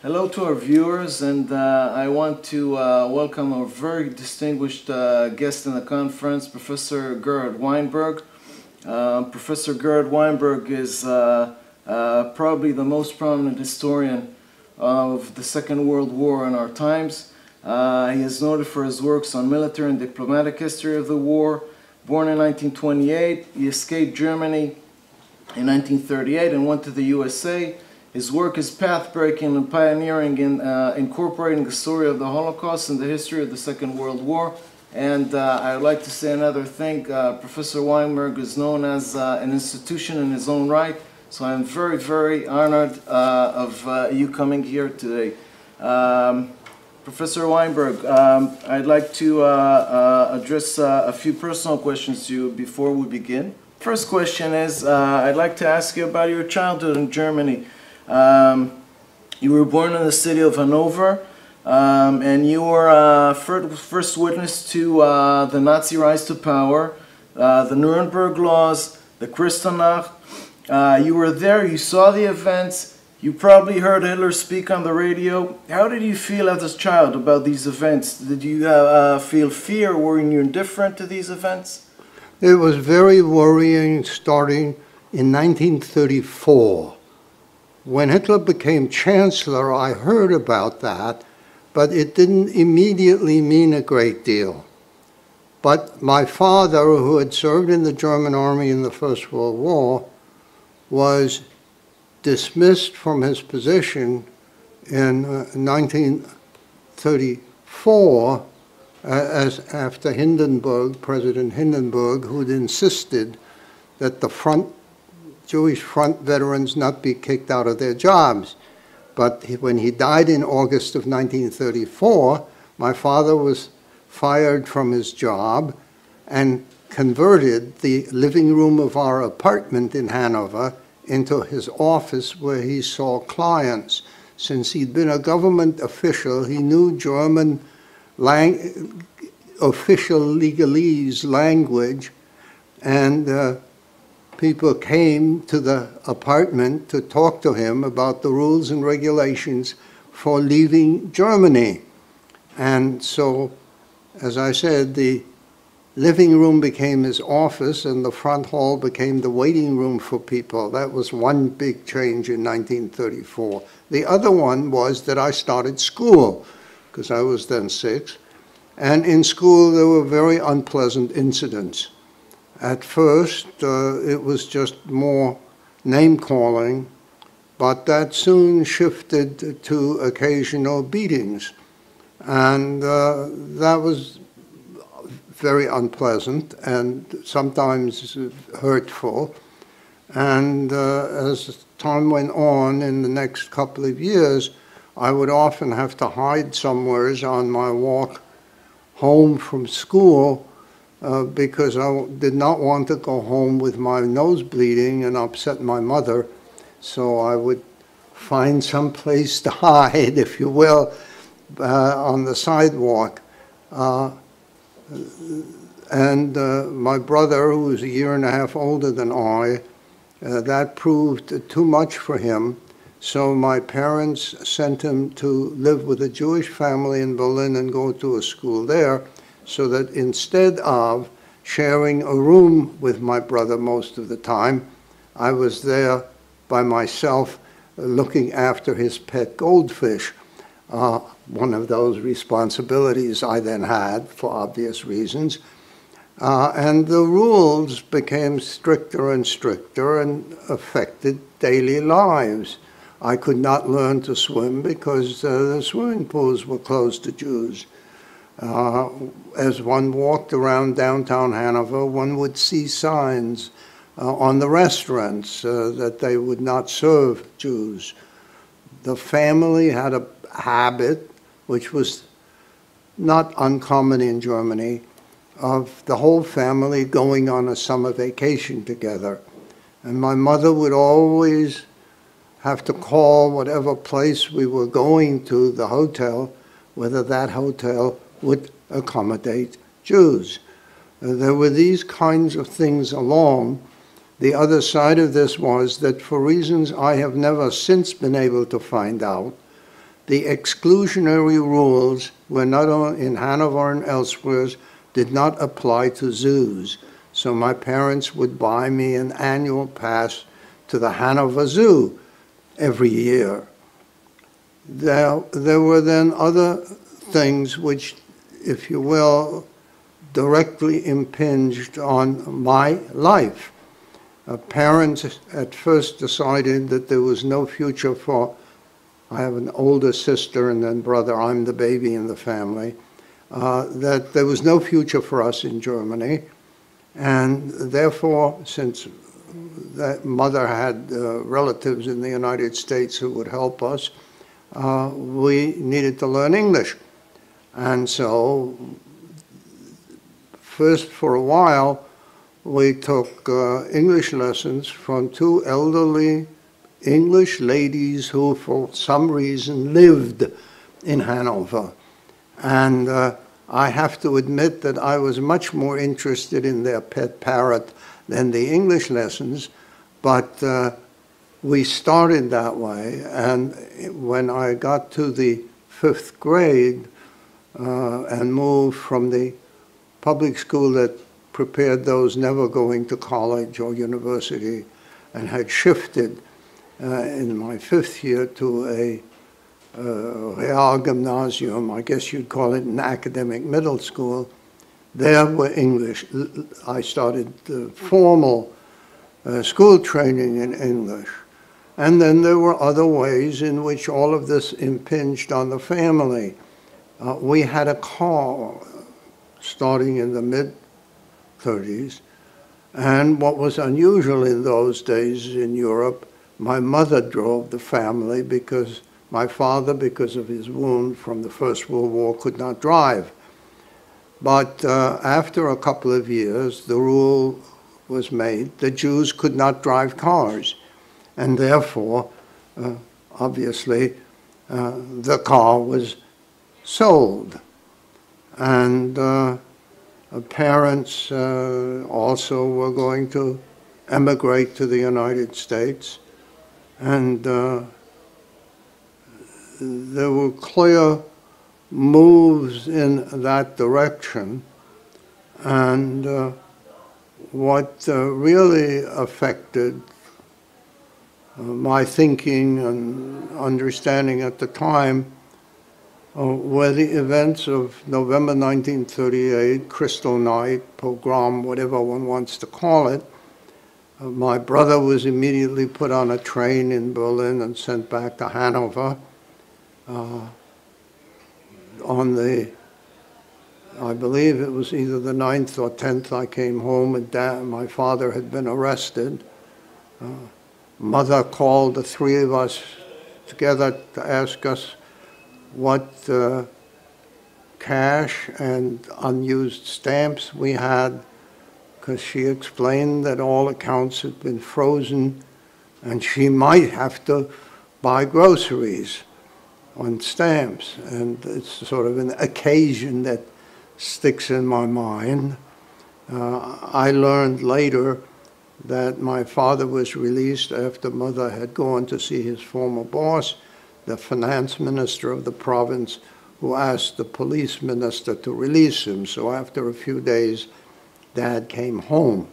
Hello to our viewers, and I want to welcome our very distinguished guest in the conference, Professor Gerhard Weinberg. Professor Gerhard Weinberg is probably the most prominent historian of the Second World War in our times. He is noted for his works on military and diplomatic history of the war. Born in 1928, he escaped Germany in 1938 and went to the USA. His work is path-breaking and pioneering in incorporating the story of the Holocaust and the history of the Second World War. And I would like to say another thing. Professor Weinberg is known as an institution in his own right, so I'm very, very honored of you coming here today. Professor Weinberg, I'd like to address a few personal questions to you before we begin. First question is, I'd like to ask you about your childhood in Germany. You were born in the city of Hanover, and you were first witness to the Nazi rise to power, the Nuremberg laws, the Kristallnacht. You were there, you saw the events, you probably heard Hitler speak on the radio. How did you feel as a child about these events? Did you feel fear? Were you indifferent to these events? It was very worrying starting in 1934. When Hitler became chancellor, I heard about that, but it didn't immediately mean a great deal. But my father, who had served in the German army in the First World War, was dismissed from his position in 1934 after Hindenburg, President Hindenburg, who'd insisted that the Jewish front veterans not be kicked out of their jobs. But when he died in August of 1934, my father was fired from his job and converted the living room of our apartment in Hanover into his office where he saw clients. Since he'd been a government official, he knew German official legalese language, and people came to the apartment to talk to him about the rules and regulations for leaving Germany. And so, as I said, the living room became his office and the front hall became the waiting room for people. That was one big change in 1934. The other one was that I started school, because I was then 6. And in school there were very unpleasant incidents. At first, it was just more name-calling, but that soon shifted to occasional beatings. And that was very unpleasant and sometimes hurtful. And as time went on, in the next couple of years, I would often have to hide somewhere on my walk home from school because I did not want to go home with my nose bleeding and upset my mother. So I would find some place to hide, if you will, on the sidewalk. My brother, who was 1.5 years older than I, that proved too much for him. So my parents sent him to live with a Jewish family in Berlin and go to a school there, so that instead of sharing a room with my brother most of the time, I was there by myself looking after his pet goldfish. One of those responsibilities I then had for obvious reasons. And the rules became stricter and stricter and affected daily lives. I could not learn to swim because the swimming pools were closed to Jews. As one walked around downtown Hanover, one would see signs on the restaurants that they would not serve Jews. The family had a habit, which was not uncommon in Germany, of the whole family going on a summer vacation together. And my mother would always have to call whatever place we were going to, the hotel, whether that hotel would accommodate Jews. There were these kinds of things along. The other side of this was that for reasons I have never since been able to find out, the exclusionary rules were not only in Hanover and elsewhere, did not apply to zoos. So my parents would buy me an annual pass to the Hanover Zoo every year. There were then other things which, if you will, directly impinged on my life. Parents at first decided that there was no future for, I have an older sister and then brother, I'm the baby in the family, that there was no future for us in Germany. And therefore, since that mother had relatives in the United States who would help us, we needed to learn English. And so, first for a while, we took English lessons from two elderly English ladies who, for some reason, lived in Hanover. And I have to admit that I was much more interested in their pet parrot than the English lessons, but we started that way. And when I got to the 5th grade and moved from the public school that prepared those never going to college or university and had shifted in my 5th year to a Realgymnasium, I guess you'd call it an academic middle school, there were English. I started formal school training in English. And then there were other ways in which all of this impinged on the family. We had a car starting in the mid-30s, and what was unusual in those days in Europe, my mother drove the family because my father, because of his wound from the First World War, could not drive. But after a couple of years, the rule was made that Jews could not drive cars. And therefore, obviously, the car was sold. And parents also were going to emigrate to the United States. And there were clear moves in that direction. And what really affected my thinking and understanding at the time were the events of November 1938, Crystal Night, pogrom, whatever one wants to call it. My brother was immediately put on a train in Berlin and sent back to Hanover. On the, I believe it was either the 9th or 10th, I came home and my father had been arrested. Mother called the three of us together to ask us what cash and unused stamps we had, because she explained that all accounts had been frozen and she might have to buy groceries on stamps. And it's sort of an occasion that sticks in my mind. I learned later that my father was released after Mother had gone to see his former boss, the finance minister of the province, who asked the police minister to release him. So after a few days, Dad came home.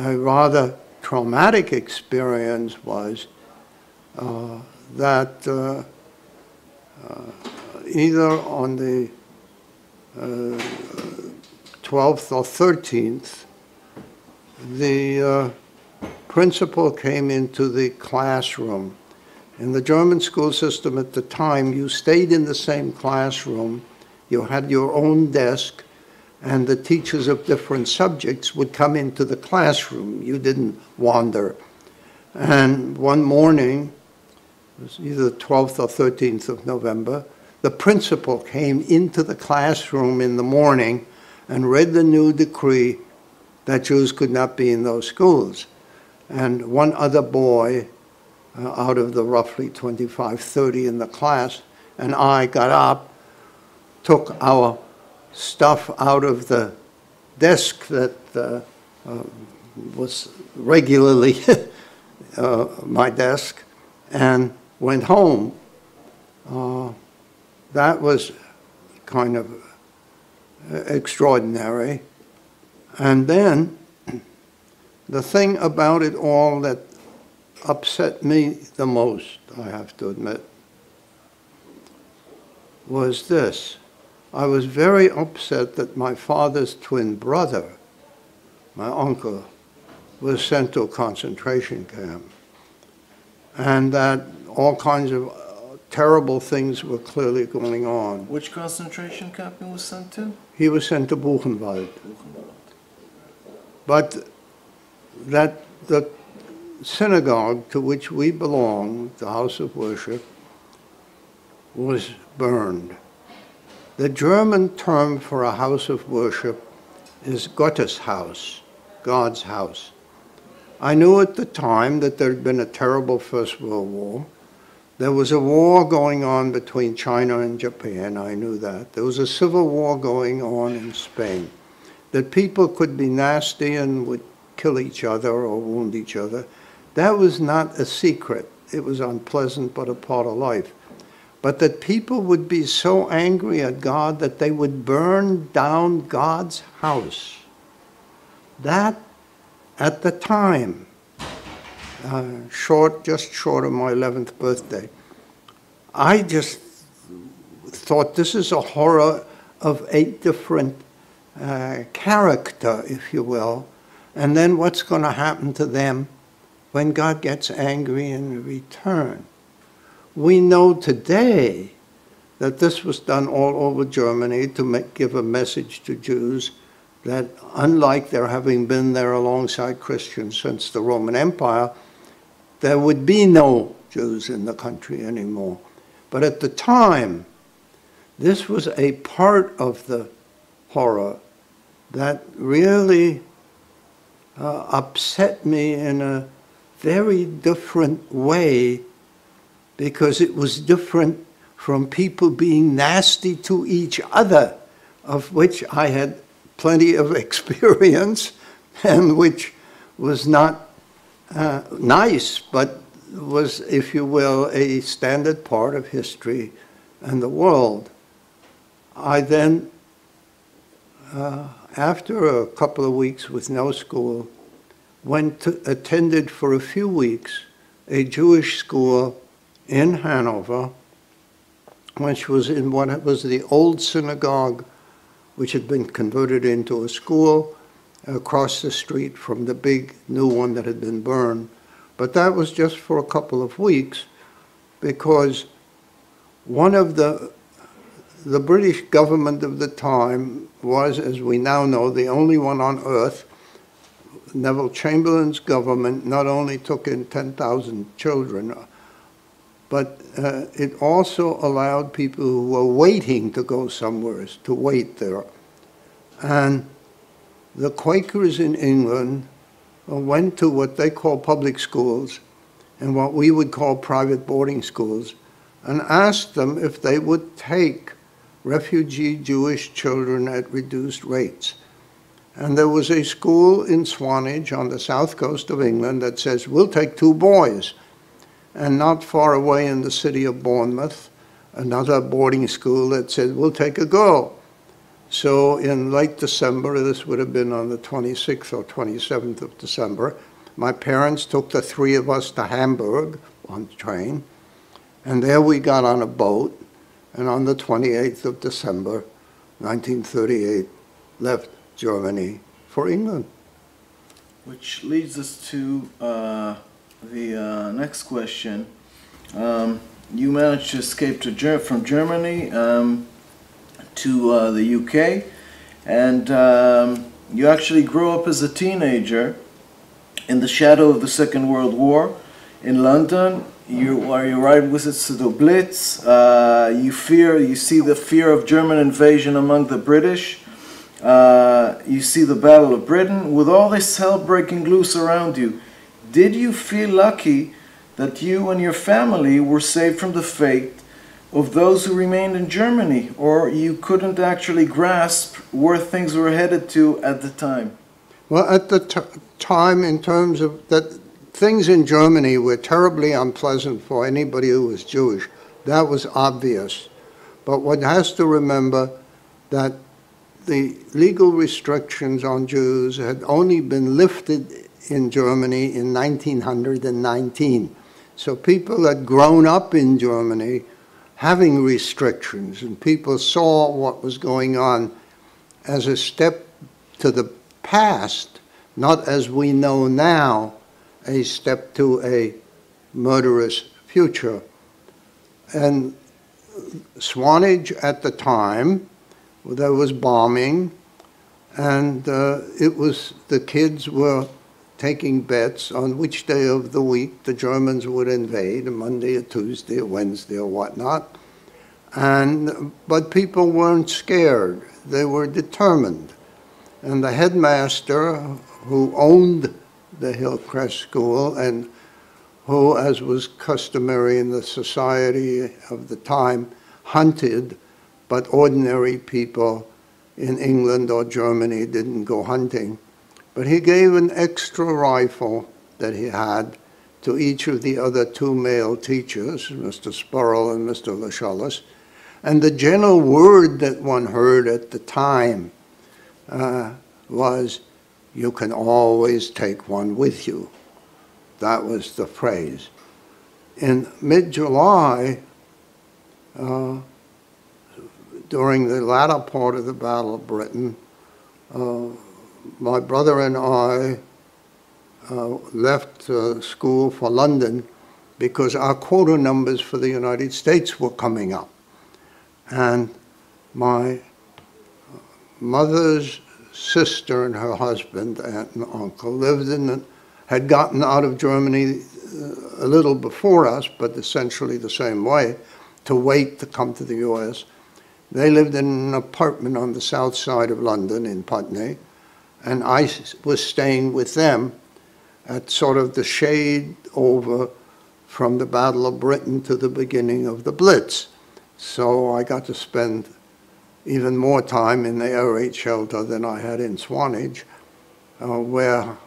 A rather traumatic experience was that either on the 12th or 13th, the principal came into the classroom. In the German school system at the time, you stayed in the same classroom, you had your own desk, and the teachers of different subjects would come into the classroom. You didn't wander. And one morning, it was either the 12th or 13th of November, the principal came into the classroom in the morning and read the new decree that Jews could not be in those schools. And one other boy, out of the roughly 25, 30 in the class, and I got up, took our stuff out of the desk that was regularly my desk, and went home. That was kind of extraordinary. And then the thing about it all that upset me the most, I have to admit, was this. I was very upset that my father's twin brother, my uncle, was sent to a concentration camp, and that all kinds of terrible things were clearly going on. Which concentration camp he was sent to? He was sent to Buchenwald. But that the synagogue to which we belonged, the house of worship, was burned. The German term for a house of worship is Gottes Haus, God's house. I knew at the time that there had been a terrible First World War. There was a war going on between China and Japan, I knew that. There was a civil war going on in Spain. That people could be nasty and would kill each other or wound each other. That was not a secret. It was unpleasant, but a part of life. But that people would be so angry at God that they would burn down God's house. That, at the time, just short of my 11th birthday, I just thought this is a horror of a different character, if you will. And then what's going to happen to them when God gets angry in return? We know today that this was done all over Germany to give a message to Jews that, unlike their having been there alongside Christians since the Roman Empire, there would be no Jews in the country anymore. But at the time, this was a part of the horror that really upset me in a very different way, because it was different from people being nasty to each other, of which I had plenty of experience, and which was not nice, but was, if you will, a standard part of history and the world. I then, after a couple of weeks with no school, attended for a few weeks a Jewish school in Hanover, which was in what was the old synagogue, which had been converted into a school across the street from the big new one that had been burned. But that was just for a couple of weeks, because one of the British government of the time was, as we now know, the only one on earth. Neville Chamberlain's government not only took in 10,000 children, but it also allowed people who were waiting to go somewhere to wait there. And the Quakers in England went to what they call public schools and what we would call private boarding schools, and asked them if they would take refugee Jewish children at reduced rates. And there was a school in Swanage on the south coast of England that says, we'll take 2 boys. And not far away in the city of Bournemouth, another boarding school that said, we'll take a girl. So in late December, this would have been on the 26th or 27th of December, my parents took the 3 of us to Hamburg on the train, and there we got on a boat, and on the 28th of December, 1938, left Germany for England. Which leads us to the next question. You managed to escape from Germany to the UK, and you actually grew up as a teenager in the shadow of the Second World War in London. You ride visits to the Blitz. You see the fear of German invasion among the British. You see the Battle of Britain. With all this hell breaking loose around you, did you feel lucky that you and your family were saved from the fate of those who remained in Germany, or you couldn't actually grasp where things were headed to at the time? Well, at the time, in terms of that, things in Germany were terribly unpleasant for anybody who was Jewish. That was obvious. But one has to remember that the legal restrictions on Jews had only been lifted in Germany in 1919. So people had grown up in Germany having restrictions, and people saw what was going on as a step to the past, not as we know now, a step to a murderous future. And Swanage at the time, there was bombing, and the kids were taking bets on which day of the week the Germans would invade, a Monday or Tuesday or Wednesday or whatnot. But people weren't scared. They were determined. And the headmaster, who owned the Hillcrest School and who, as was customary in the society of the time, hunted, but ordinary people in England or Germany didn't go hunting. But he gave an extra rifle that he had to each of the other two male teachers, Mr. Spurrell and Mr. Lascelles. And the general word that one heard at the time was, "You can always take one with you." That was the phrase. In mid-July, during the latter part of the Battle of Britain, my brother and I left school for London because our quota numbers for the United States were coming up. And my mother's sister and her husband, aunt and uncle, had gotten out of Germany a little before us, but essentially the same way, to wait to come to the US. They lived in an apartment on the south side of London in Putney, and I was staying with them at sort of the shade over from the Battle of Britain to the beginning of the Blitz. So I got to spend even more time in the air raid shelter than I had in Swanage, where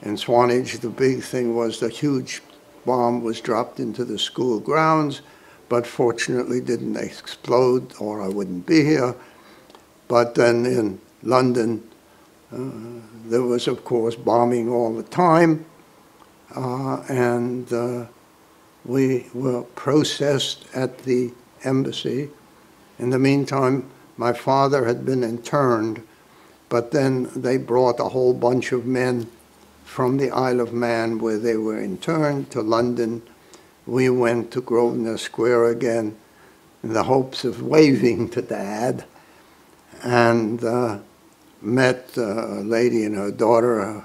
in Swanage the big thing was the huge bomb was dropped into the school grounds, but fortunately didn't explode or I wouldn't be here. But then in London, there was, of course, bombing all the time, and we were processed at the embassy. In the meantime, my father had been interned, but then they brought a whole bunch of men from the Isle of Man, where they were interned, to London. We went to Grosvenor Square again in the hopes of waving to Dad, and met a lady and her daughter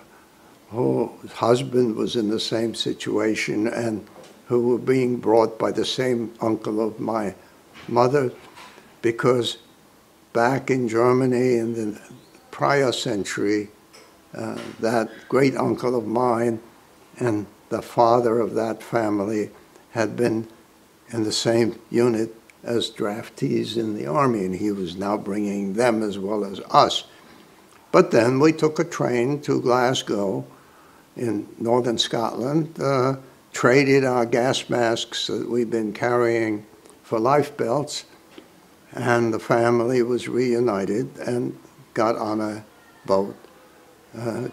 whose husband was in the same situation and who were being brought by the same uncle of my mother, because back in Germany in the prior century, that great uncle of mine and the father of that family had been in the same unit as draftees in the army, and he was now bringing them as well as us. But then we took a train to Glasgow in northern Scotland, traded our gas masks that we'd been carrying for life belts, and the family was reunited and got on a boat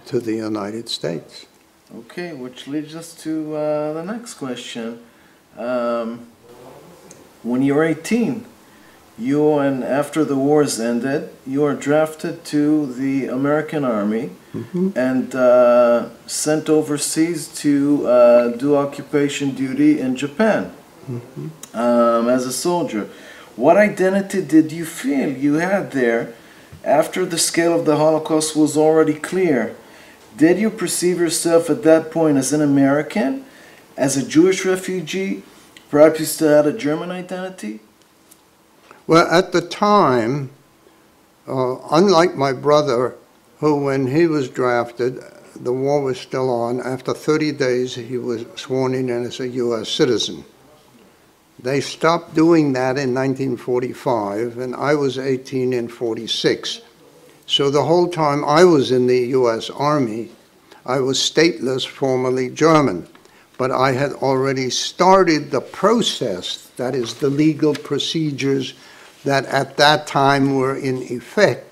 to the United States. Okay, which leads us to the next question. When you were 18, and after the wars ended, you were drafted to the American Army and sent overseas to do occupation duty in Japan as a soldier. What identity did you feel you had there after the scale of the Holocaust was already clear? Did you perceive yourself at that point as an American, as a Jewish refugee? Perhaps you still had a German identity? Well, at the time, unlike my brother, who when he was drafted, the war was still on. After 30 days, he was sworn in as a U.S. citizen. They stopped doing that in 1945, and I was 18 in 46. So the whole time I was in the U.S. Army, I was stateless, formerly German. but I had already started the process, that is the legal procedures that at that time were in effect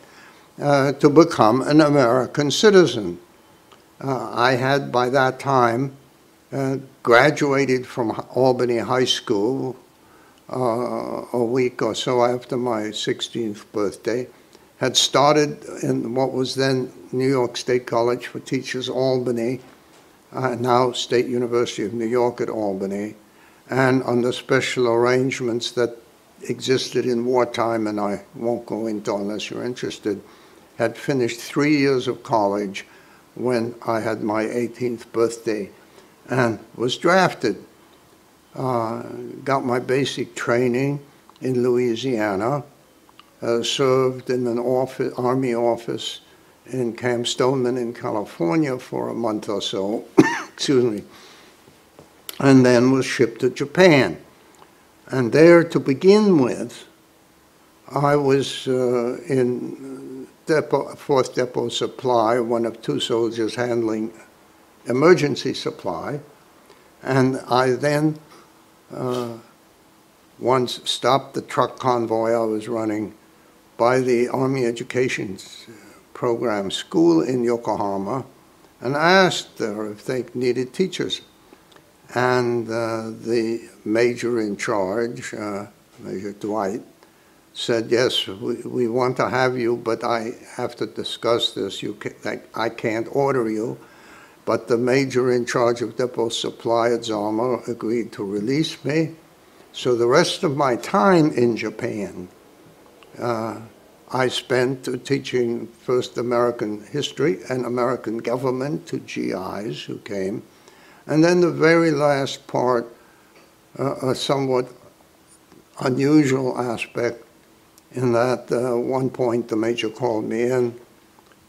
to become an American citizen. I had by that time graduated from Albany High School a week or so after my 16th birthday, had started in what was then New York State College for Teachers, Albany, now State University of New York at Albany, and under special arrangements that existed in wartime, and I won't go into unless you're interested, had finished 3 years of college when I had my 18th birthday and was drafted. Got my basic training in Louisiana, served in an Army office in Camp Stoneman in California for a month or so, excuse me, and then was shipped to Japan. And there, to begin with, I was in Fourth Depot Supply, one of two soldiers handling emergency supply, and I then once stopped the truck convoy I was running by the Army Education Program School in Yokohama and asked her if they needed teachers. And the major in charge, Major Dwight, said, yes, we want to have you, but I have to discuss this. I can't order you. But the major in charge of Depot Supply at Zama agreed to release me. So the rest of my time in Japan, I spent teaching first American history and American government to GIs who came. And then the very last part, a somewhat unusual aspect, in that one point the major called me in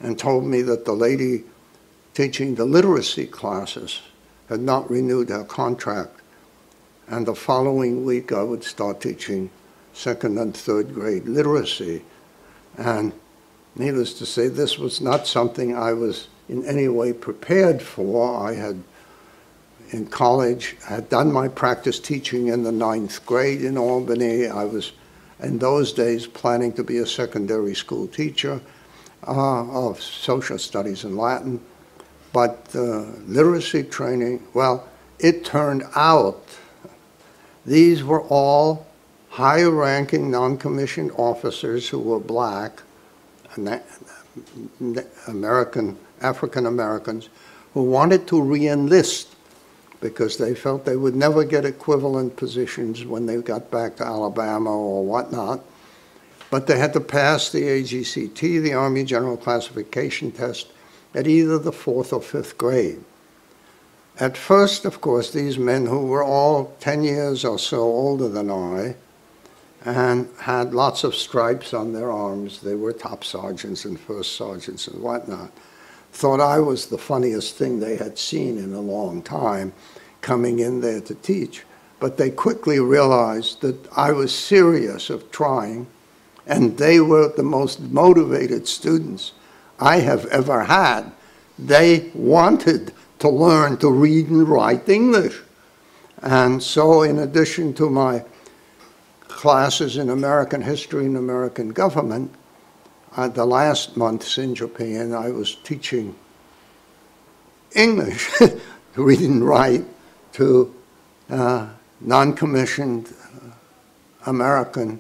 and told me that the lady teaching the literacy classes had not renewed her contract. And the following week I would start teaching second and third grade literacy. And needless to say, this was not something I was in any way prepared for. I had, in college, had done my practice teaching in the 9th grade in Albany. I was, in those days, planning to be a secondary school teacher of social studies and Latin. But literacy training, well, it turned out these were all high-ranking non-commissioned officers who were black, African Americans, who wanted to re-enlist because they felt they would never get equivalent positions when they got back to Alabama or whatnot. But they had to pass the AGCT, the Army General Classification Test, at either the 4th or 5th grade. At first, of course, these men who were all 10 years or so older than I and had lots of stripes on their arms, they were top sergeants and first sergeants and whatnot, thought I was the funniest thing they had seen in a long time coming in there to teach. But they quickly realized that I was serious of trying, and they were the most motivated students I have ever had. They wanted to learn to read and write English. And so in addition to my classes in American history and American government, the last months in Japan, I was teaching English, to read and write, to non-commissioned American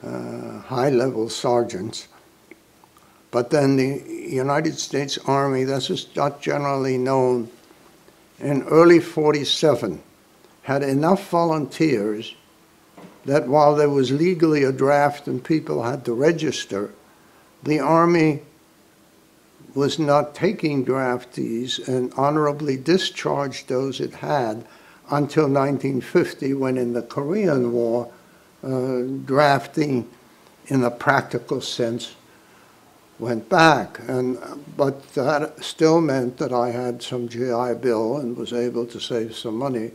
high-level sergeants. But then the United States Army, this is not generally known, in early '47 had enough volunteers that while there was legally a draft and people had to register, the Army was not taking draftees and honorably discharged those it had until 1950, when in the Korean War, drafting in a practical sense went back. But that still meant that I had some GI Bill and was able to save some money.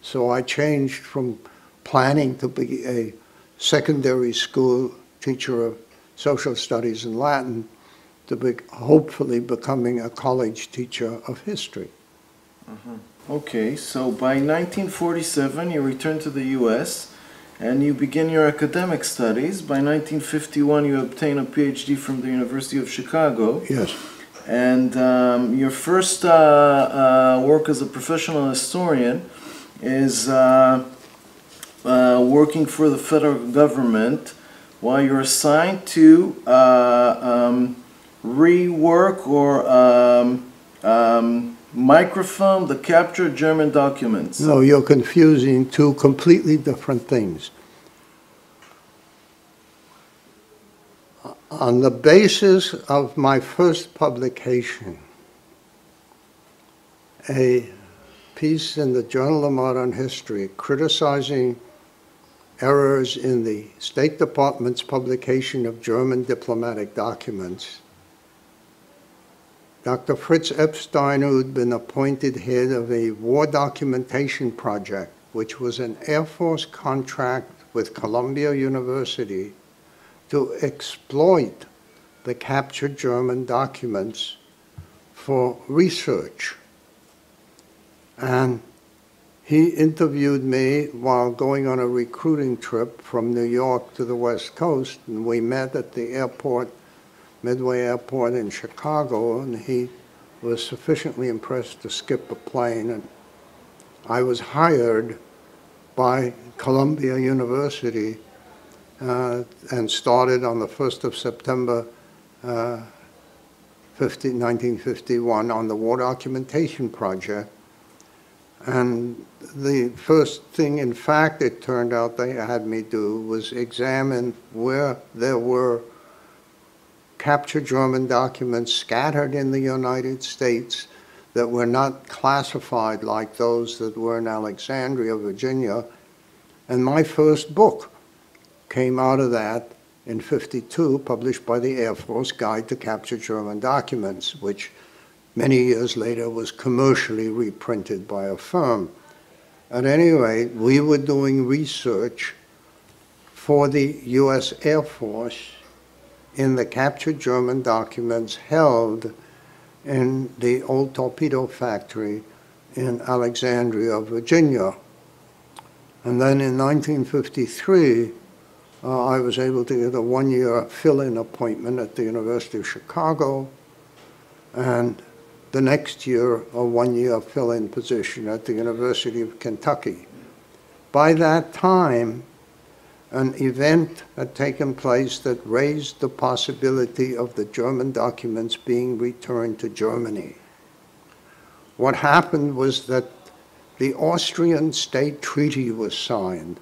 So I changed from planning to be a secondary school teacher of social studies and Latin to hopefully becoming a college teacher of history. Okay, so by 1947 you return to the U.S. and you begin your academic studies. By 1951 you obtain a PhD from the University of Chicago. Yes. And your first work as a professional historian is working for the federal government while you're assigned to rework or microfilm the captured German documents. No, you're confusing two completely different things. On the basis of my first publication, a piece in the Journal of Modern History criticizing errors in the State Department's publication of German diplomatic documents, Dr. Fritz Epstein, who had been appointed head of a war documentation project, which was an Air Force contract with Columbia University to exploit the captured German documents for research. And he interviewed me while going on a recruiting trip from New York to the West Coast, and we met at the airport, Midway Airport in Chicago, and he was sufficiently impressed to skip a plane, and I was hired by Columbia University and started on the 1st of September 1951 on the war documentation project. And the first thing, in fact, it turned out they had me do was examine where there were captured German documents scattered in the United States that were not classified like those that were in Alexandria, Virginia. And my first book came out of that in '52, published by the Air Force, Guide to Captured German Documents, which many years later was commercially reprinted by a firm. At any rate, we were doing research for the US Air Force in the captured German documents held in the old torpedo factory in Alexandria, Virginia. And then in 1953, I was able to get a one-year fill-in appointment at the University of Chicago, and the next year, a one-year fill-in position at the University of Kentucky. By that time, an event had taken place that raised the possibility of the German documents being returned to Germany. What happened was that the Austrian state treaty was signed,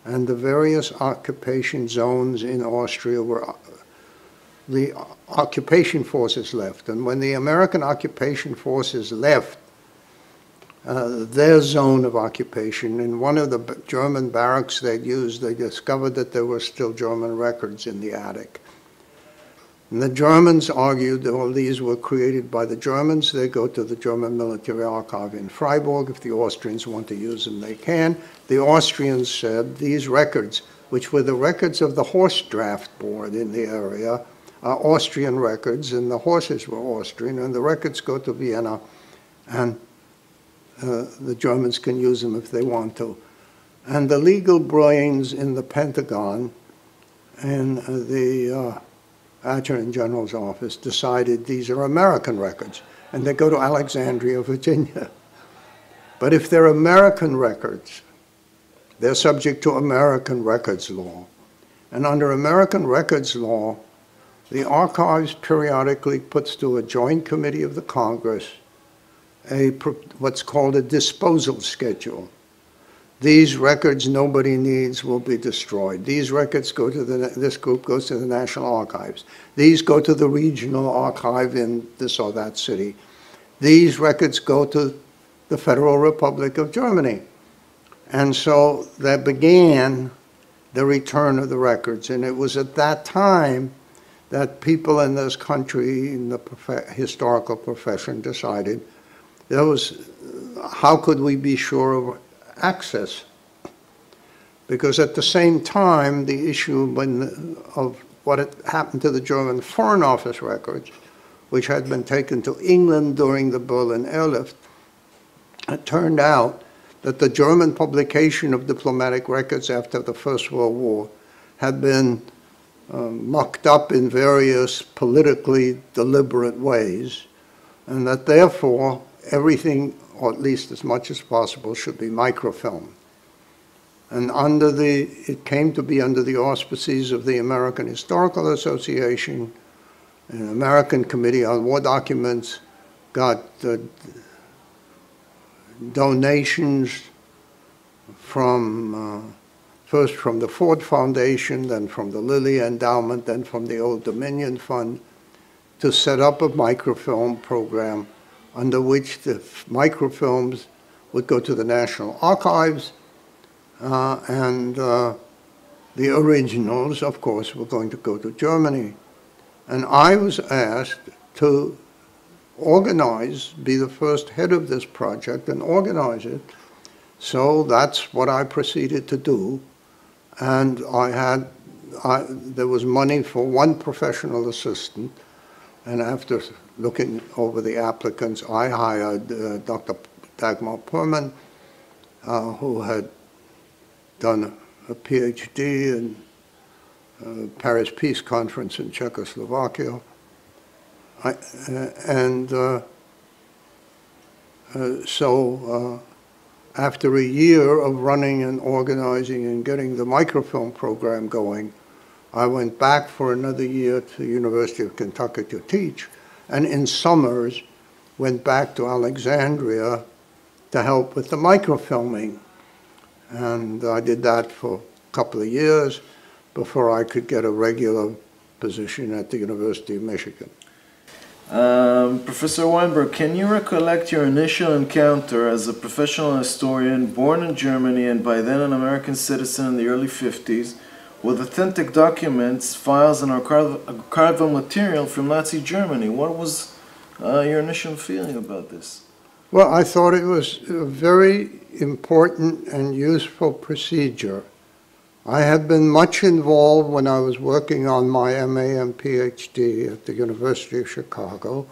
and the various occupation zones in Austria were, the occupation forces left. And when the American occupation forces left their zone of occupation, in one of the German barracks they'd used, they discovered that there were still German records in the attic. And the Germans argued that all these were created by the Germans. They go to the German Military Archive in Freiburg. If the Austrians want to use them, they can. The Austrians said these records, which were the records of the horse draft board in the area, are Austrian records, and the horses were Austrian, and the records go to Vienna, and the Germans can use them if they want to. And the legal brains in the Pentagon and the Adjutant General's office decided these are American records, and they go to Alexandria, Virginia. But if they're American records, they're subject to American records law. And under American records law, the archives periodically puts to a joint committee of the Congress what's called a disposal schedule. These records nobody needs will be destroyed. These records go to this group goes to the National Archives. These go to the regional archive in this or that city. These records go to the Federal Republic of Germany. And so that began the return of the records. And it was at that time that people in this country, in the historical profession, decided how could we be sure of access? Because at the same time, the issue of what had happened to the German Foreign Office records, which had been taken to England during the Berlin airlift, it turned out that the German publication of diplomatic records after the First World War had been mucked up in various politically deliberate ways, and that therefore everything, or at least as much as possible, should be microfilmed. And it came to be under the auspices of the American Historical Association. An American Committee on War Documents got donations from, first from the Ford Foundation, then from the Lilly Endowment, then from the Old Dominion Fund, to set up a microfilm program under which the microfilms would go to the National Archives, and the originals, of course, were going to go to Germany. And I was asked to organize, be the first head of this project and organize it. So that's what I proceeded to do. And there was money for one professional assistant. And after looking over the applicants, I hired Dr. Dagmar Perman, who had done a PhD in Paris Peace Conference in Czechoslovakia. So after a year of running and organizing and getting the microfilm program going, I went back for another year to the University of Kentucky to teach, and in summers went back to Alexandria to help with the microfilming. And I did that for a couple of years before I could get a regular position at the University of Michigan. Professor Weinberg, can you recollect your initial encounter as a professional historian born in Germany and by then an American citizen in the early 50s with authentic documents, files, and archival material from Nazi Germany? What was your initial feeling about this? Well, I thought it was a very important and useful procedure. I had been much involved when I was working on my MA and PhD at the University of Chicago,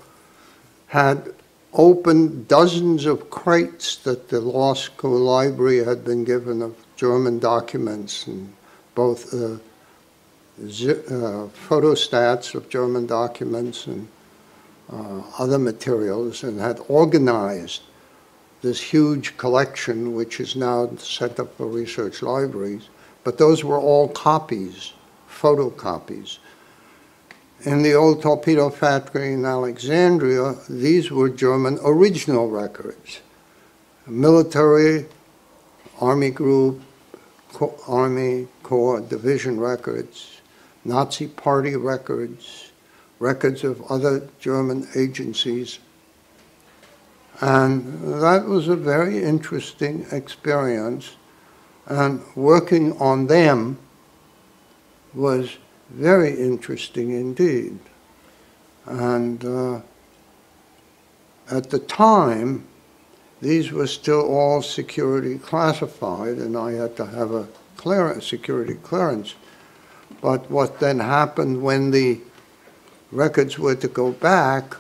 had opened dozens of crates that the law school library had been given of German documents, and both photostats of German documents and other materials, and had organized this huge collection, which is now the Center for Research Libraries. But those were all copies, photocopies. In the old torpedo factory in Alexandria, these were German original records. Military, Army group, Army Corps division records, Nazi Party records, records of other German agencies. And that was a very interesting experience. And working on them was very interesting indeed. And at the time, these were still all security classified, and I had to have a security clearance. But what then happened when the records were to go back,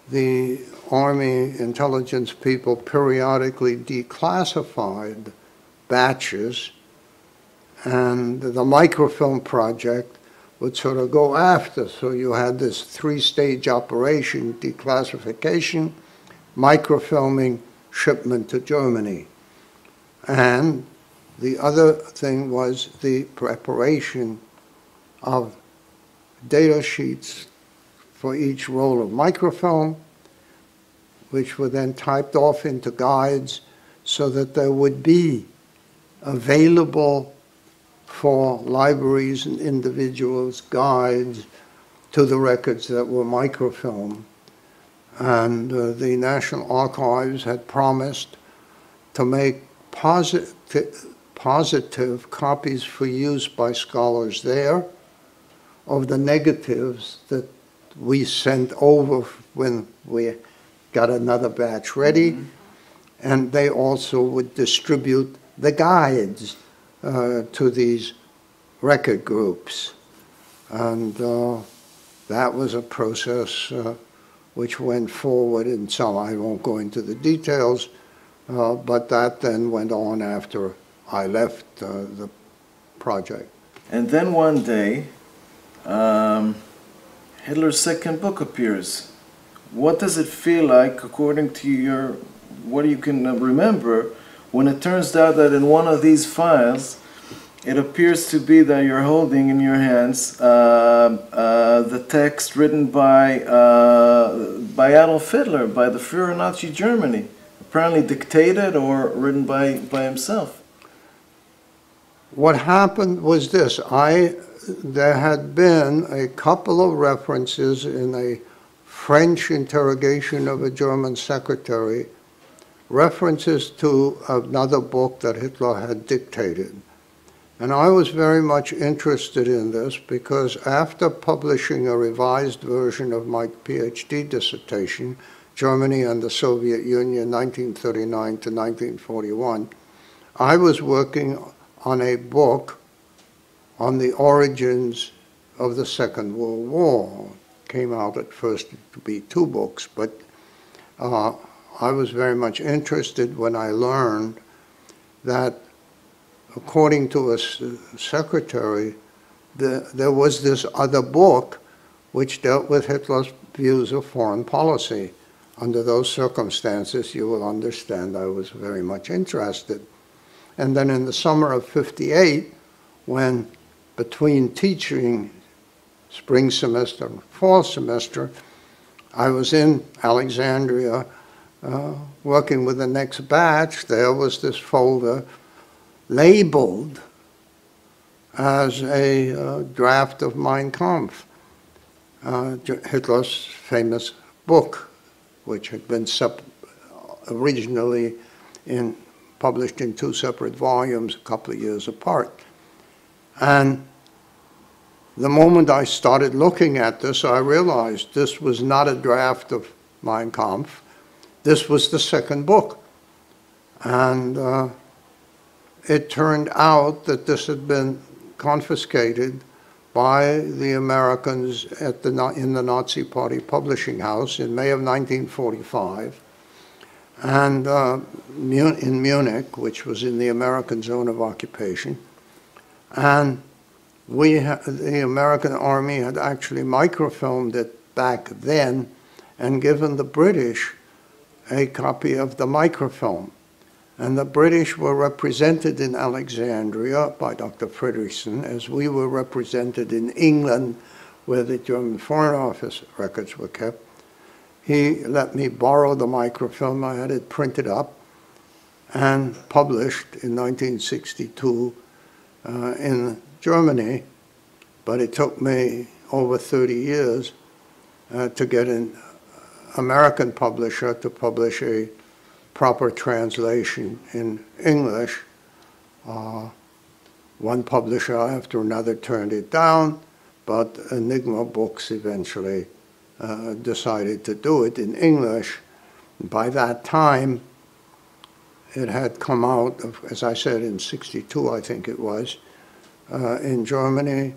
the Army intelligence people periodically declassified batches, and the microfilm project would sort of go after. So you had this three-stage operation: declassification, microfilming, shipment to Germany. And the other thing was the preparation of data sheets for each roll of microfilm, which were then typed off into guides so that there would be available for libraries and individuals guides to the records that were microfilmed. And the National Archives had promised to make positive copies for use by scholars there of the negatives that we sent over when we got another batch ready. Mm-hmm. And they also would distribute the guides to these record groups. And that was a process which went forward in some, I won't go into the details, but that then went on after I left the project. And then one day, Hitler's second book appears. What does it feel like, according to what you can remember, when it turns out that in one of these files, it appears to be that you're holding in your hands the text written by Adolf Hitler, by the Führer Nazi Germany, apparently dictated or written by himself? What happened was this. There had been a couple of references in a French interrogation of a German secretary, references to another book that Hitler had dictated. And I was very much interested in this because after publishing a revised version of my PhD dissertation, Germany and the Soviet Union, 1939 to 1941, I was working on a book on the origins of the Second World War. It came out at first to be 2 books, but I was very much interested when I learned that according to a secretary, there was this other book which dealt with Hitler's views of foreign policy. Under those circumstances, you will understand I was very much interested. And then in the summer of '58, when between teaching spring semester and fall semester, I was in Alexandria working with the next batch, there was this folder labeled as a draft of Mein Kampf, Hitler's famous book, which had been originally published in 2 separate volumes a couple of years apart. And the moment I started looking at this, I realized this was not a draft of Mein Kampf. This was the second book. And it turned out that this had been confiscated by the Americans in the Nazi Party publishing house in May of 1945. And in Munich, which was in the American zone of occupation. And the American army had actually microfilmed it back then and given the British a copy of the microfilm. And the British were represented in Alexandria by Dr. Fredrickson, as we were represented in England, where the German Foreign Office records were kept. He let me borrow the microfilm. I had it printed up and published in 1962 in Germany, but it took me over 30 years to get an American publisher to publish a proper translation in English. One publisher after another turned it down, but Enigma Books eventually decided to do it in English. By that time, it had come out, as I said, in '62, I think it was, in Germany,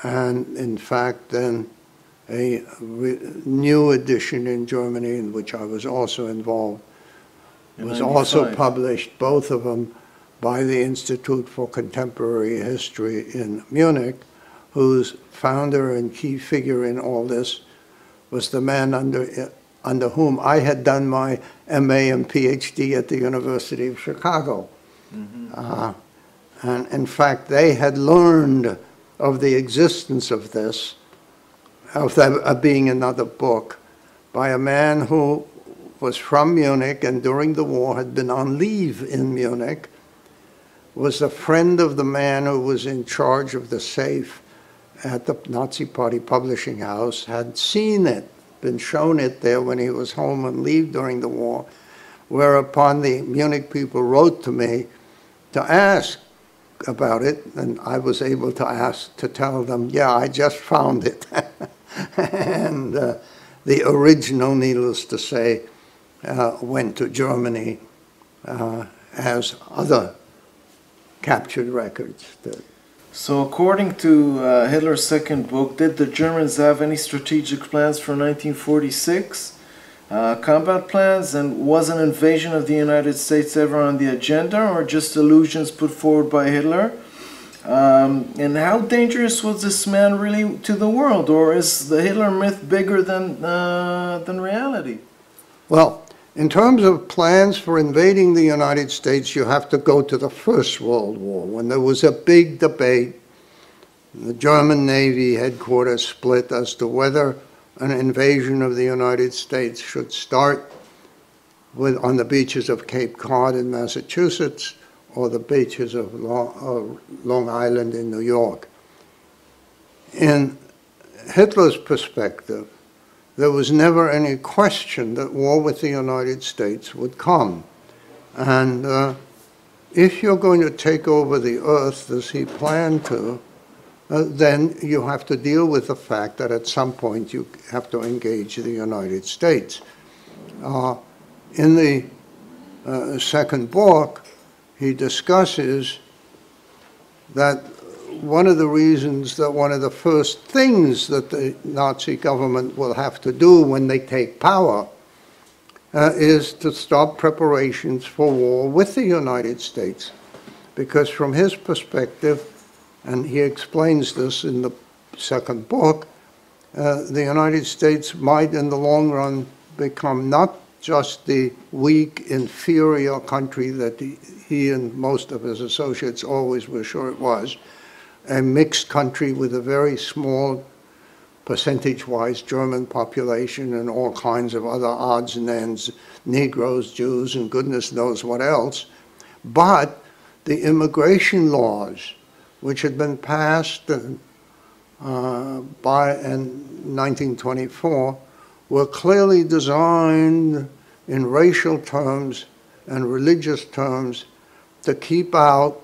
and in fact then a new edition in Germany, in which I was also involved, was also published, both of them by the Institute for Contemporary History in Munich, whose founder and key figure in all this was the man under whom I had done my MA and PhD at the University of Chicago. Mm-hmm. And in fact, they had learned of the existence of this, of there being another book, by a man who was from Munich and during the war had been on leave in Munich, was a friend of the man who was in charge of the safe at the Nazi Party publishing house, had seen it, been shown it there when he was home on leave during the war, whereupon the Munich people wrote to me to ask about it, and I was able to tell them, yeah, I just found it. And the original, needless to say, went to Germany as other captured records did. So according to Hitler's second book, did the Germans have any strategic plans for 1946? combat plans, and was an invasion of the United States ever on the agenda, or just illusions put forward by Hitler? And how dangerous was this man really to the world, or is the Hitler myth bigger than reality? Well, in terms of plans for invading the United States, you have to go to the First World War, when there was a big debate. The German Navy headquarters split as to whether an invasion of the United States should start on the beaches of Cape Cod in Massachusetts or the beaches of Long Island in New York. In Hitler's perspective, there was never any question that war with the United States would come. And if you're going to take over the earth as he planned to, then you have to deal with the fact that at some point you have to engage the United States. In the second book, he discusses that one of the reasons that one of the first things that the Nazi government will have to do when they take power is to start preparations for war with the United States. Because from his perspective, and he explains this in the second book, the United States might in the long run become not just the weak, inferior country that he and most of his associates always were sure it was, a mixed country with a very small percentage-wise German population and all kinds of other odds and ends, Negroes, Jews, and goodness knows what else. But the immigration laws, which had been passed in 1924, were clearly designed in racial terms and religious terms to keep out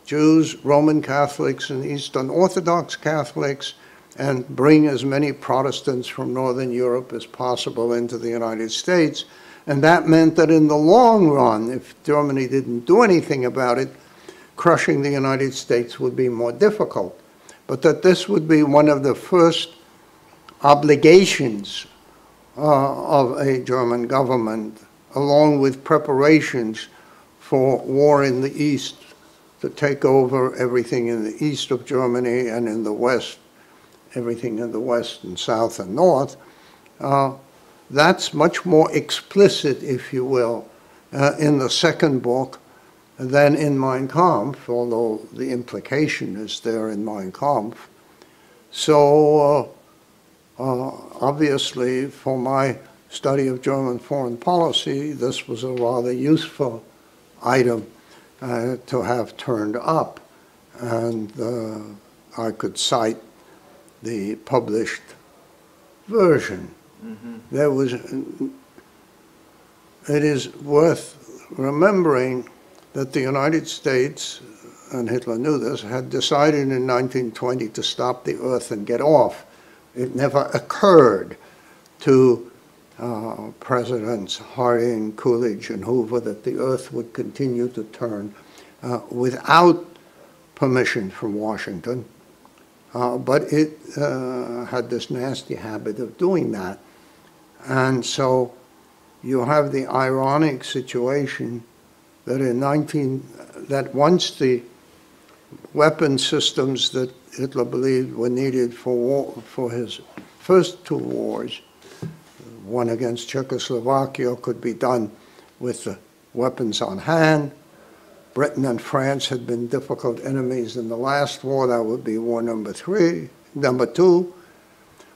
Jews, Roman Catholics, and Eastern Orthodox Catholics, and bring as many Protestants from Northern Europe as possible into the United States. And that meant that in the long run, if Germany didn't do anything about it, crushing the United States would be more difficult. But that this would be one of the first obligations of a German government, along with preparations for war in the East, to take over everything in the east of Germany and in the west, everything in the west and south and north. That's much more explicit, if you will, in the second book than in Mein Kampf, although the implication is there in Mein Kampf. So obviously, for my study of German foreign policy, this was a rather useful item to have turned up, and I could cite the published version. Mm-hmm. It is worth remembering that the United States, and Hitler knew this, had decided in 1920 to stop the earth and get off. It never occurred to Presidents Harding, Coolidge, and Hoover that the earth would continue to turn without permission from Washington. But it had this nasty habit of doing that. And so you have the ironic situation that that once the weapon systems that Hitler believed were needed for his first two wars, one against Czechoslovakia, could be done with the weapons on hand. Britain and France had been difficult enemies in the last war. That would be war number two.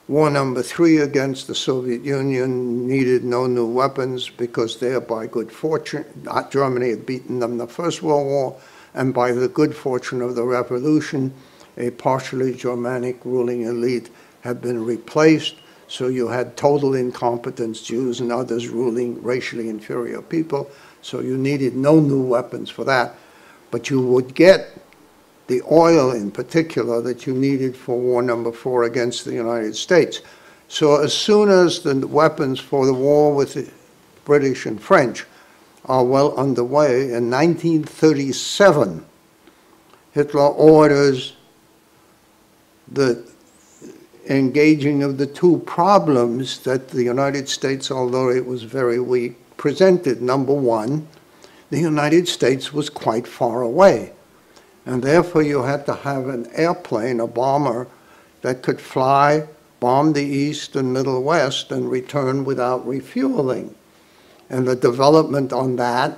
War number three against the Soviet Union needed no new weapons because there, by good fortune, Germany had beaten them in the First World War, and by the good fortune of the revolution, a partially Germanic ruling elite had been replaced. So you had total incompetence, Jews and others ruling racially inferior people. So you needed no new weapons for that. But you would get the oil in particular that you needed for war number 4 against the United States. So as soon as the weapons for the war with the British and French are well underway, in 1937, Hitler orders the engaging of the two problems that the United States, although it was very weak, presented. Number one, the United States was quite far away, and therefore you had to have an airplane, a bomber, that could fly, bomb the East and Middle West, and return without refueling. And the development on that,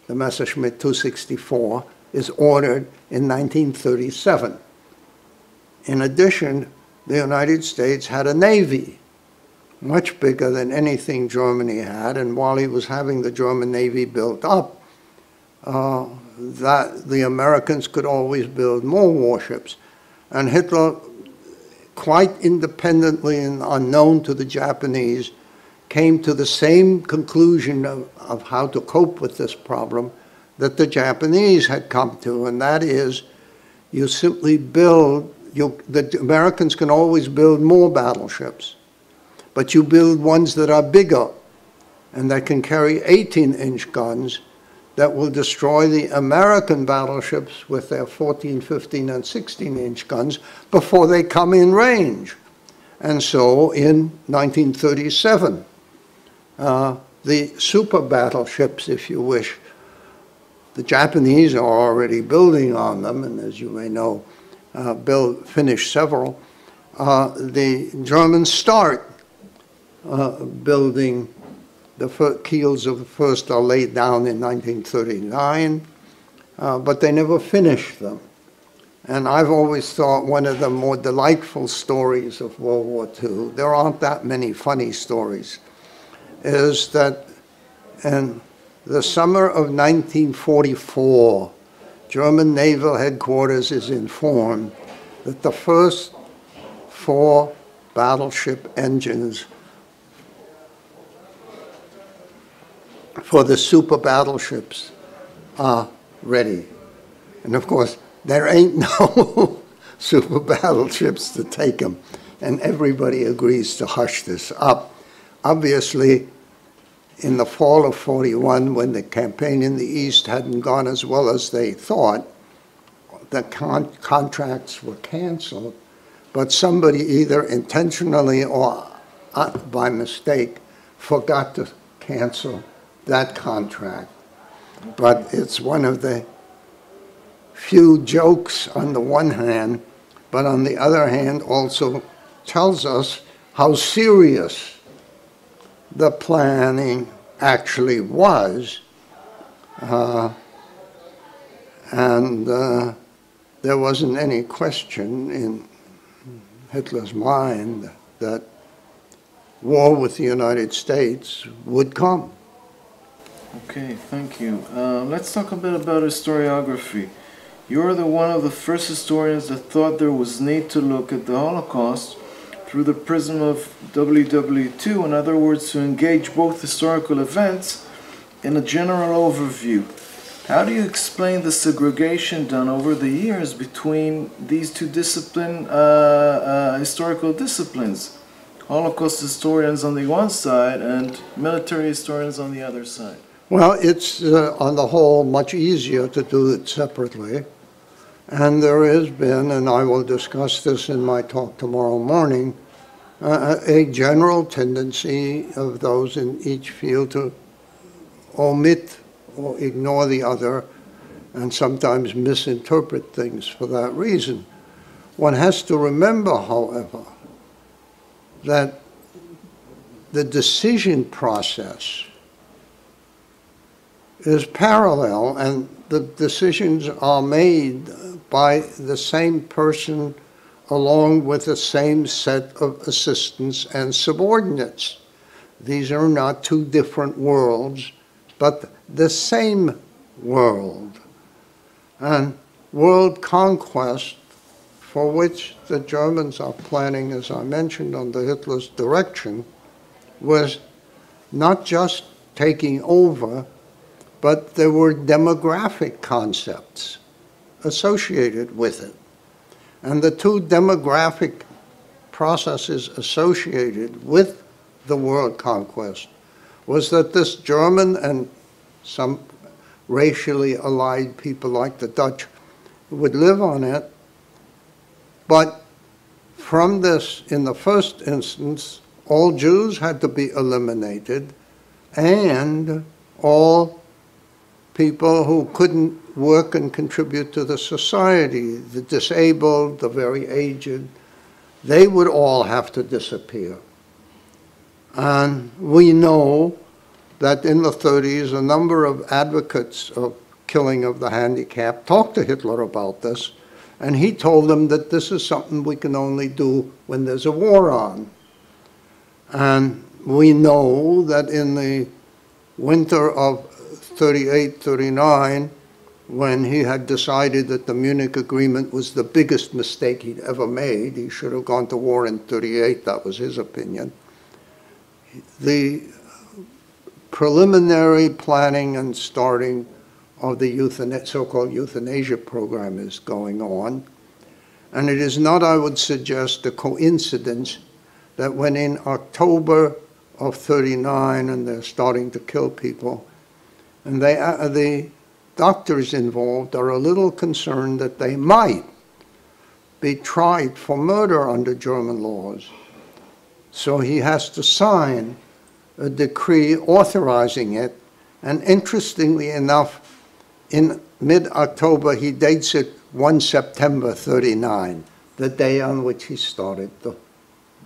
the Messerschmitt 264, is ordered in 1937. In addition, the United States had a navy, much bigger than anything Germany had, and while he was having the German Navy built up, that the Americans could always build more warships. And Hitler, quite independently and unknown to the Japanese, came to the same conclusion of how to cope with this problem that the Japanese had come to, and that is, you simply build, the Americans can always build more battleships, but you build ones that are bigger and that can carry 18-inch guns that will destroy the American battleships with their 14, 15, and 16-inch guns before they come in range. And so in 1937, the super battleships, if you wish, the Japanese are already building on them, and as you may know, finished several. The Germans start building. The keels of the first are laid down in 1939, but they never finished them. And I've always thought one of the more delightful stories of World War II, there aren't that many funny stories, is that in the summer of 1944, German Naval Headquarters is informed that the first 4 battleship engines for the super battleships are ready. And of course, there ain't no super battleships to take them. And everybody agrees to hush this up. Obviously, in the fall of 41, when the campaign in the East hadn't gone as well as they thought, the contracts were canceled, but somebody either intentionally or by mistake forgot to cancel that contract. But it's one of the few jokes on the one hand, but on the other hand also tells us how serious the planning actually was. There wasn't any question in Hitler's mind that war with the United States would come. Okay, thank you. Let's talk a bit about historiography. You're one of the first historians that thought there was need to look at the Holocaust through the prism of WWII, in other words, to engage both historical events in a general overview. How do you explain the segregation done over the years between these two historical disciplines? Holocaust historians on the one side and military historians on the other side. Well, it's on the whole much easier to do it separately. And there has been, and I will discuss this in my talk tomorrow morning, a general tendency of those in each field to omit or ignore the other and sometimes misinterpret things for that reason. One has to remember, however, that the decision process is parallel, and the decisions are made by the same person along with the same set of assistants and subordinates. These are not two different worlds, but the same world. And world conquest, for which the Germans are planning, as I mentioned, under Hitler's direction, was not just taking over, but there were demographic concepts associated with it. And the two demographic processes associated with the world conquest was that this German and some racially allied people like the Dutch would live on it, but from this, in the first instance, all Jews had to be eliminated, and all people who couldn't work and contribute to the society, the disabled, the very aged, they would all have to disappear. And we know that in the 30s, a number of advocates of killing of the handicapped talked to Hitler about this, and he told them that this is something we can only do when there's a war on. And we know that in the winter of 38, 39, when he had decided that the Munich Agreement was the biggest mistake he'd ever made, he should have gone to war in 38, that was his opinion. The preliminary planning and starting of the so-called euthanasia program is going on. And it is not, I would suggest, a coincidence that when in October of 39 and they're starting to kill people, and the doctors involved are a little concerned that they might be tried for murder under German laws. So he has to sign a decree authorizing it, and interestingly enough, in mid-October, he dates it 1 September 39, the day on which he started the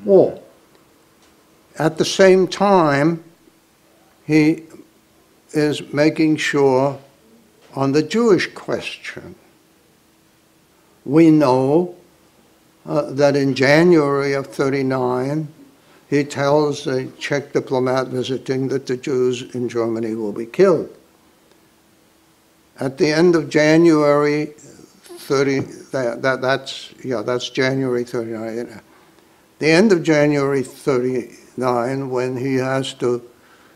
war. At the same time, he is making sure on the Jewish question. We know that in January of 39, he tells a Czech diplomat visiting that the Jews in Germany will be killed. At the end of January 30, that's January 39. The end of January 39, when he has to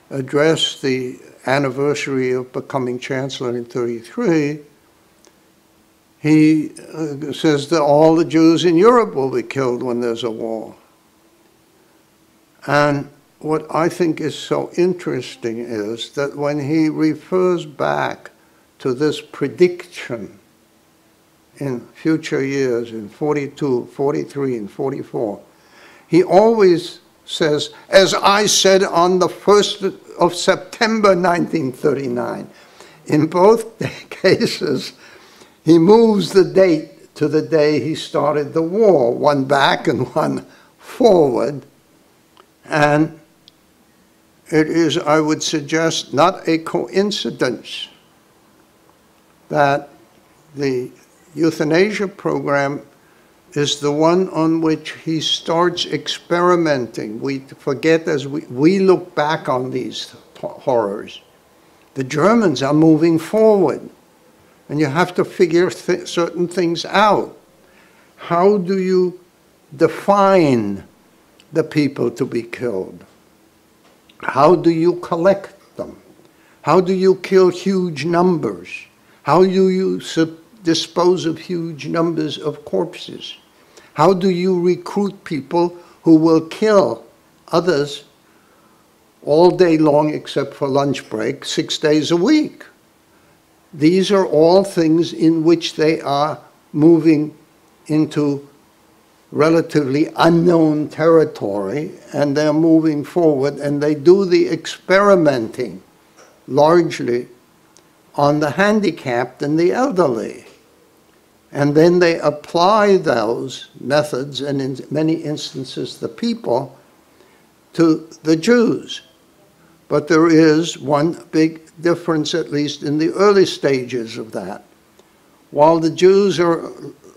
address the anniversary of becoming chancellor in 33, he says that all the Jews in Europe will be killed when there's a war. And what I think is so interesting is that when he refers back to this prediction in future years, in 42, 43, and 44, he always says, as I said on the 1st of September 1939. In both cases, he moves the date to the day he started the war, one back and one forward. And it is, I would suggest, not a coincidence that the euthanasia program is the one on which he starts experimenting. We forget, as we look back on these horrors, the Germans are moving forward, and you have to figure certain things out. How do you define the people to be killed? How do you collect them? How do you kill huge numbers? How do you dispose of huge numbers of corpses? How do you recruit people who will kill others all day long except for lunch break, 6 days a week? These are all things in which they are moving into relatively unknown territory, and they're moving forward, and they do the experimenting largely on the handicapped and the elderly. And then they apply those methods, and in many instances the people, to the Jews. But there is one big difference, at least in the early stages of that. While the Jews are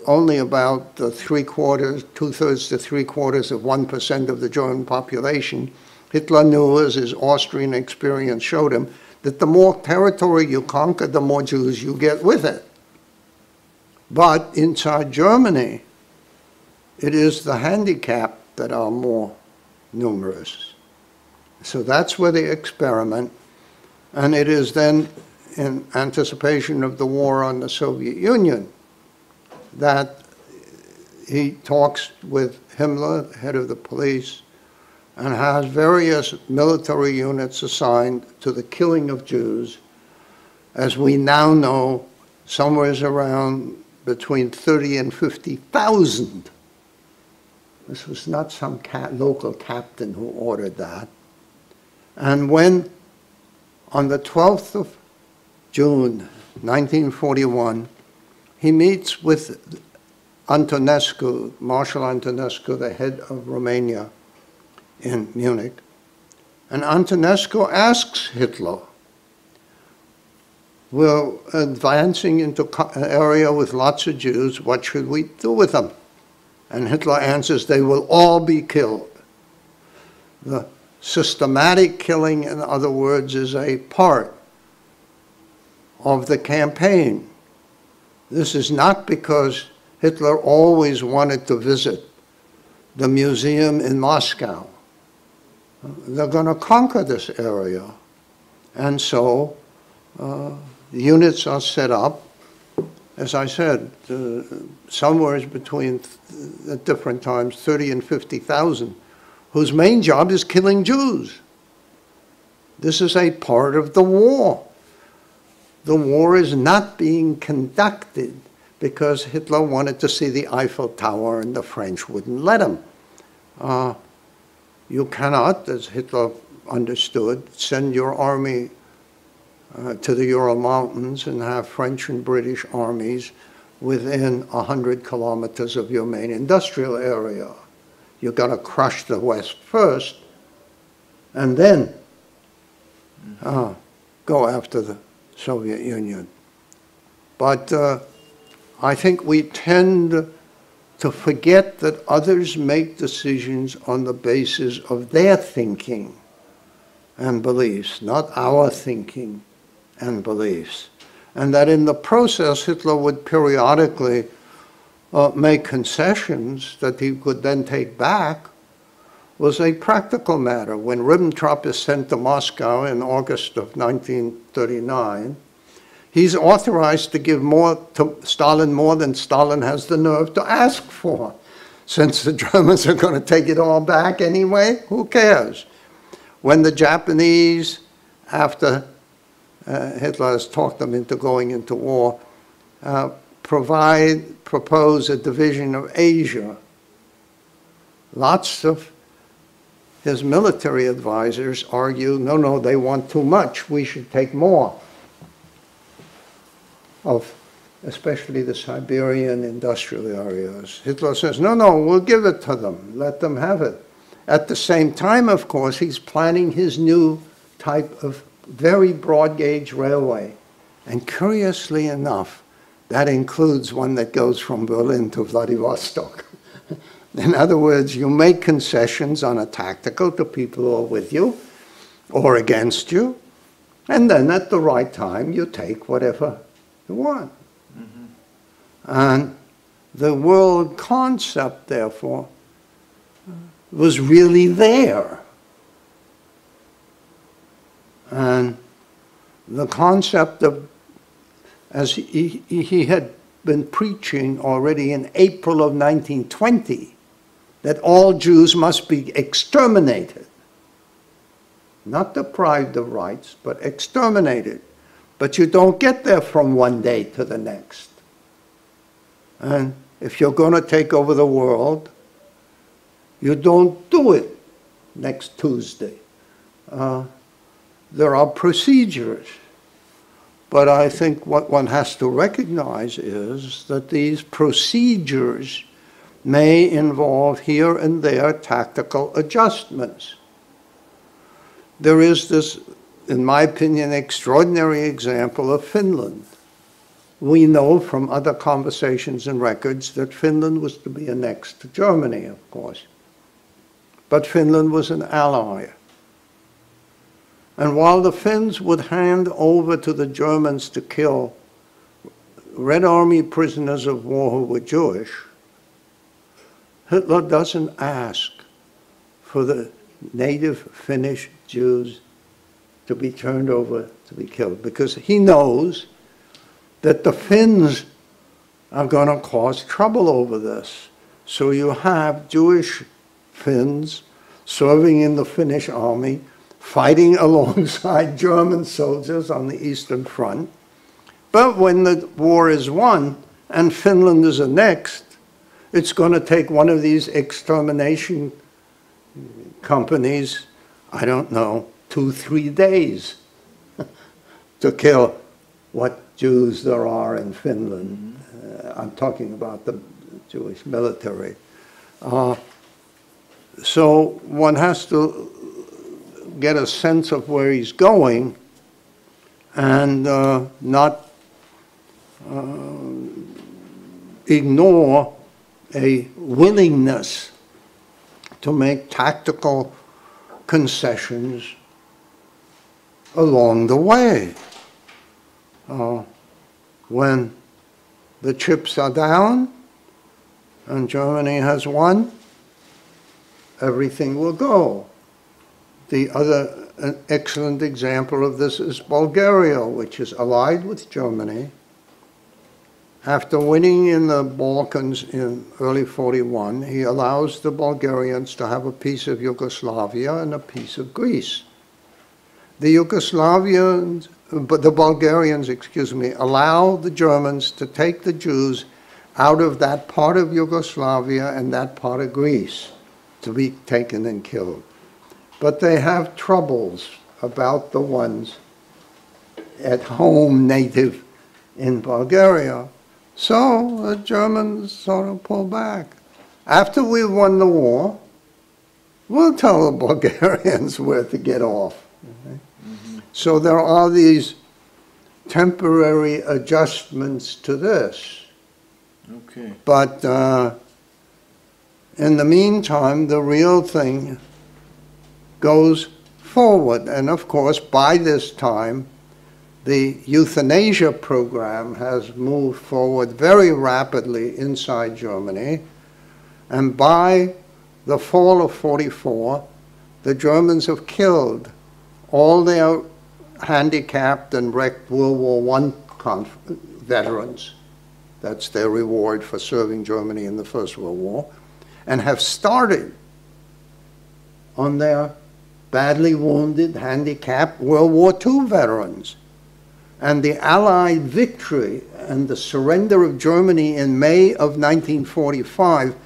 only about 2/3 to 3/4 of 1% of the German population, Hitler knew, as his Austrian experience showed him, that the more territory you conquer, the more Jews you get with it. But inside Germany, it is the handicapped that are more numerous. So that's where they experiment, and it is then in anticipation of the war on the Soviet Union that he talks with Himmler, head of the police, and has various military units assigned to the killing of Jews. As we now know, somewhere around between 30 and 50,000 This was not some local captain who ordered that. And when, on the 12th of June, 1941, he meets with Antonescu, Marshal Antonescu, the head of Romania in Munich, and Antonescu asks Hitler, we're advancing into an area with lots of Jews, what should we do with them? And Hitler answers, they will all be killed. The systematic killing, in other words, is a part of the campaign. This is not because Hitler always wanted to visit the museum in Moscow. They're going to conquer this area. And so units are set up, as I said, somewhere between, at different times, 30 and 50,000, whose main job is killing Jews. This is a part of the war. The war is not being conducted because Hitler wanted to see the Eiffel Tower and the French wouldn't let him. You cannot, as Hitler understood, send your army to the Ural Mountains and have French and British armies within 100 kilometers of your main industrial area. You've got to crush the West first and then go after the Soviet Union. But I think we tend to forget that others make decisions on the basis of their thinking and beliefs, not our thinking and beliefs. And that in the process, Hitler would periodically make concessions that he could then take back was a practical matter. When Ribbentrop is sent to Moscow in August of 1939, he's authorized to give more to Stalin more than Stalin has the nerve to ask for. Since the Germans are going to take it all back anyway, who cares? When the Japanese, after Hitler has talked them into going into war, propose a division of Asia, lots of his military advisors argue, no, no, they want too much, we should take more of especially the Siberian industrial areas. Hitler says, no, no, we'll give it to them, let them have it. At the same time, of course, he's planning his new type of very broad gauge railway. And curiously enough, that includes one that goes from Berlin to Vladivostok. In other words, you make concessions on a tactical to people who are with you or against you, and then at the right time you take whatever you want. Mm-hmm. And the world concept, therefore, was really there. And the concept of, as he had been preaching already in April of 1920, that all Jews must be exterminated. Not deprived of rights, but exterminated. But you don't get there from one day to the next. And if you're going to take over the world, you don't do it next Tuesday. There are procedures. But I think what one has to recognize is that these procedures may involve here and there tactical adjustments. There is this, in my opinion, extraordinary example of Finland. We know from other conversations and records that Finland was to be annexed to Germany, of course. But Finland was an ally. And while the Finns would hand over to the Germans to kill Red Army prisoners of war who were Jewish, Hitler doesn't ask for the native Finnish Jews to be turned over to be killed, because he knows that the Finns are going to cause trouble over this. So you have Jewish Finns serving in the Finnish army, fighting alongside German soldiers on the Eastern Front. But when the war is won and Finland is annexed, It's going to take one of these extermination companies, I don't know, 2-3 days to kill what Jews there are in Finland. I'm talking about the Jewish military. So one has to get a sense of where he's going and not ignore a willingness to make tactical concessions along the way. When the chips are down and Germany has won, everything will go. The other excellent example of this is Bulgaria, which is allied with Germany. After winning in the Balkans in early '41, he allows the Bulgarians to have a piece of Yugoslavia and a piece of Greece. The Bulgarians, allow the Germans to take the Jews out of that part of Yugoslavia and that part of Greece to be taken and killed. But they have troubles about the ones at home native in Bulgaria. So the Germans sort of pull back. After we won the war, we'll tell the Bulgarians where to get off. Okay? Mm-hmm. So there are these temporary adjustments to this. Okay. But in the meantime, the real thing goes forward. And of course, by this time, the euthanasia program has moved forward very rapidly inside Germany. And by the fall of '44, the Germans have killed all their handicapped and wrecked World War I veterans. That's their reward for serving Germany in the First World War, and have started on their badly wounded, handicapped World War II veterans. And the Allied victory and the surrender of Germany in May of 1945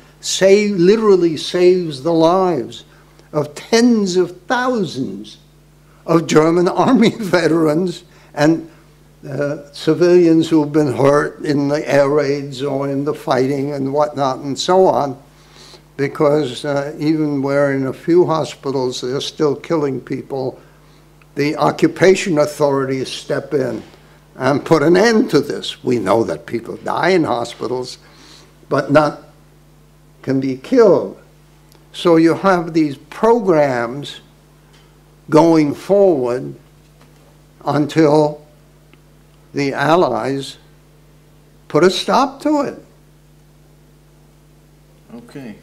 literally saves the lives of tens of thousands of German army veterans and civilians who have been hurt in the air raids or in the fighting and whatnot and so on, because even where in a few hospitals they're still killing people, the occupation authorities step in and put an end to this. We know that people die in hospitals, but not can be killed. So you have these programs going forward until the Allies put a stop to it. Okay.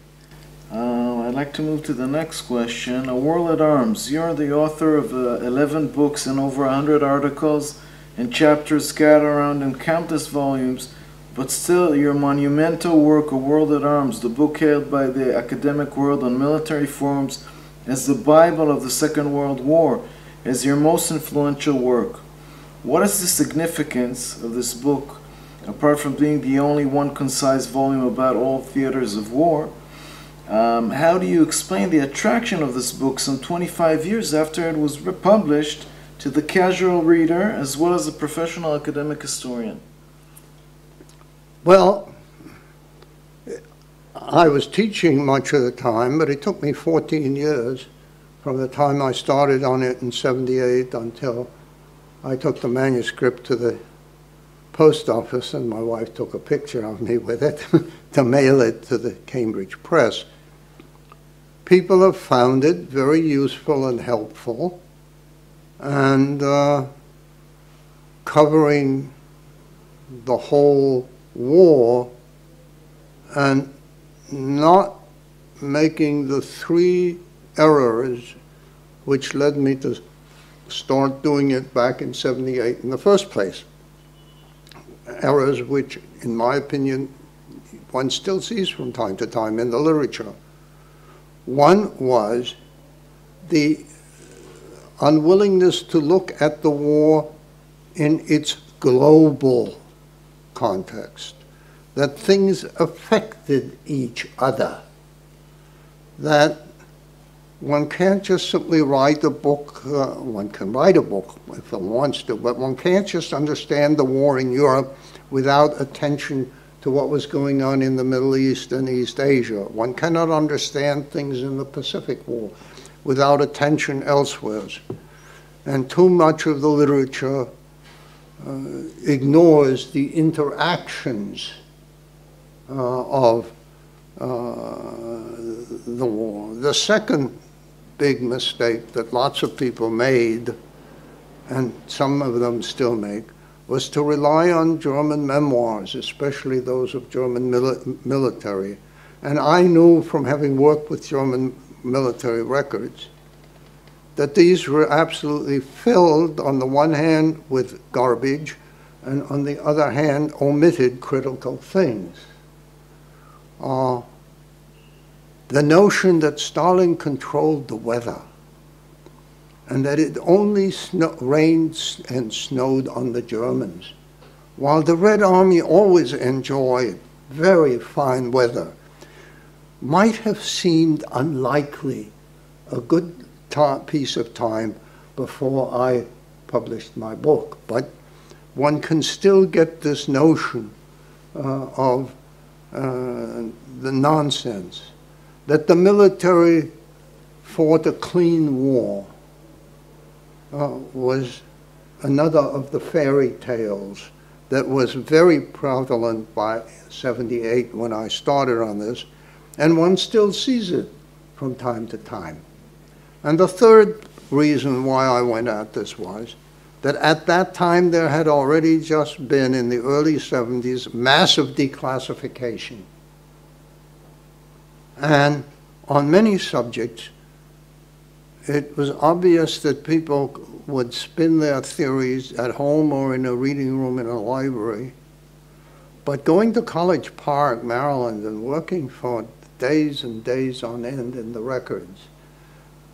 I'd like to move to the next question. A World at Arms. You're the author of 11 books and over 100 articles and chapters scattered around in countless volumes, but still your monumental work, A World at Arms, the book hailed by the academic world on military forums as the Bible of the Second World War, is your most influential work. What is the significance of this book, apart from being the only one concise volume about all theaters of war? How do you explain the attraction of this book some 25 years after it was republished to the casual reader as well as a professional academic historian? Well, I was teaching much of the time, but it took me 14 years from the time I started on it in '78 until I took the manuscript to the post office and my wife took a picture of me with it to mail it to the Cambridge Press. People have found it very useful and helpful, and covering the whole war and not making the 3 errors which led me to start doing it back in '78 in the first place. Errors which, in my opinion, one still sees from time to time in the literature. One was the unwillingness to look at the war in its global context. that things affected each other, that one can't just simply write a book. One can write a book if one wants to, but one can't just understand the war in Europe without attention to what was going on in the Middle East and East Asia. One cannot understand things in the Pacific War without attention elsewhere. And too much of the literature ignores the interactions of the war. The second big mistake that lots of people made, and some of them still make, was to rely on German memoirs, especially those of German military. And I knew from having worked with German military records that these were absolutely filled, on the one hand, with garbage, and on the other hand, omitted critical things. The notion that Stalin controlled the weather and that it only rained and snowed on the Germans, while the Red Army always enjoyed very fine weather, might have seemed unlikely a good piece of time before I published my book. But one can still get this notion of the nonsense that the military fought a clean war was another of the fairy tales that was very prevalent by 78 when I started on this, and one still sees it from time to time. And the third reason why I went at this was that at that time there had already just been, in the early 70s, massive declassification. And on many subjects, it was obvious that people would spin their theories at home or in a reading room in a library. But going to College Park, Maryland, and working for days and days on end in the records,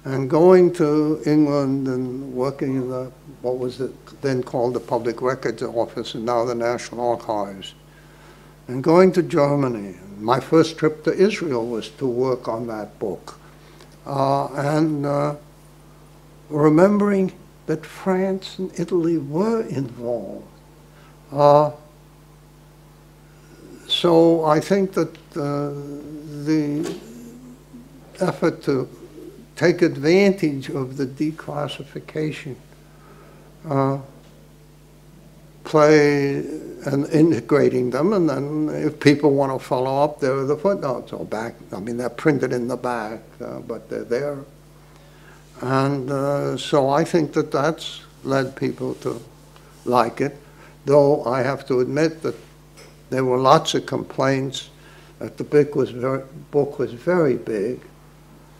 and going to England and working in the, what was it then called the Public Records Office and now the National Archives, and going to Germany. My first trip to Israel was to work on that book. Remembering that France and Italy were involved. So I think that the effort to take advantage of the declassification play and integrating them, and then if people want to follow up, there are the footnotes or back. I mean, they're printed in the back, but they're there. And so I think that that's led people to like it, though I have to admit that there were lots of complaints that the book was very big,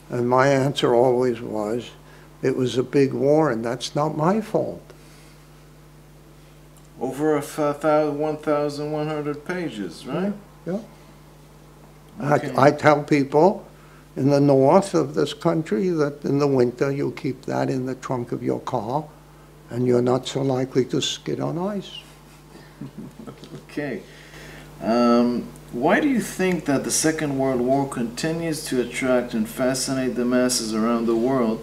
and my answer always was, it was a big war, and that's not my fault. Over 1,100 pages, right? Yeah. Okay. I tell people in the north of this country that in the winter you keep that in the trunk of your car and you're not so likely to skid on ice. Okay. Why do you think that the Second World War continues to attract and fascinate the masses around the world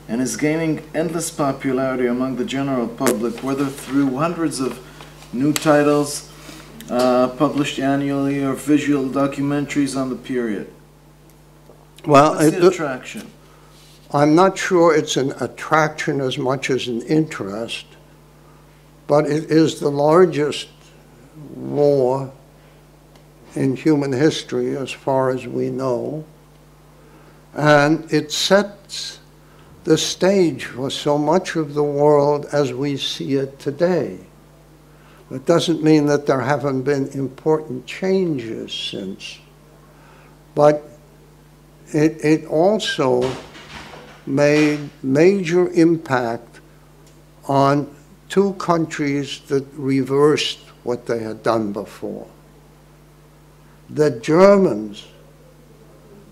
and is gaining endless popularity among the general public, whether through hundreds of new titles published annually or visual documentaries on the period? Well, what's the attraction? I'm not sure it's an attraction as much as an interest, but it is the largest war in human history as far as we know, and it sets the stage for so much of the world as we see it today. It doesn't mean that there haven't been important changes since, but it also made major impact on two countries that reversed what they had done before. The Germans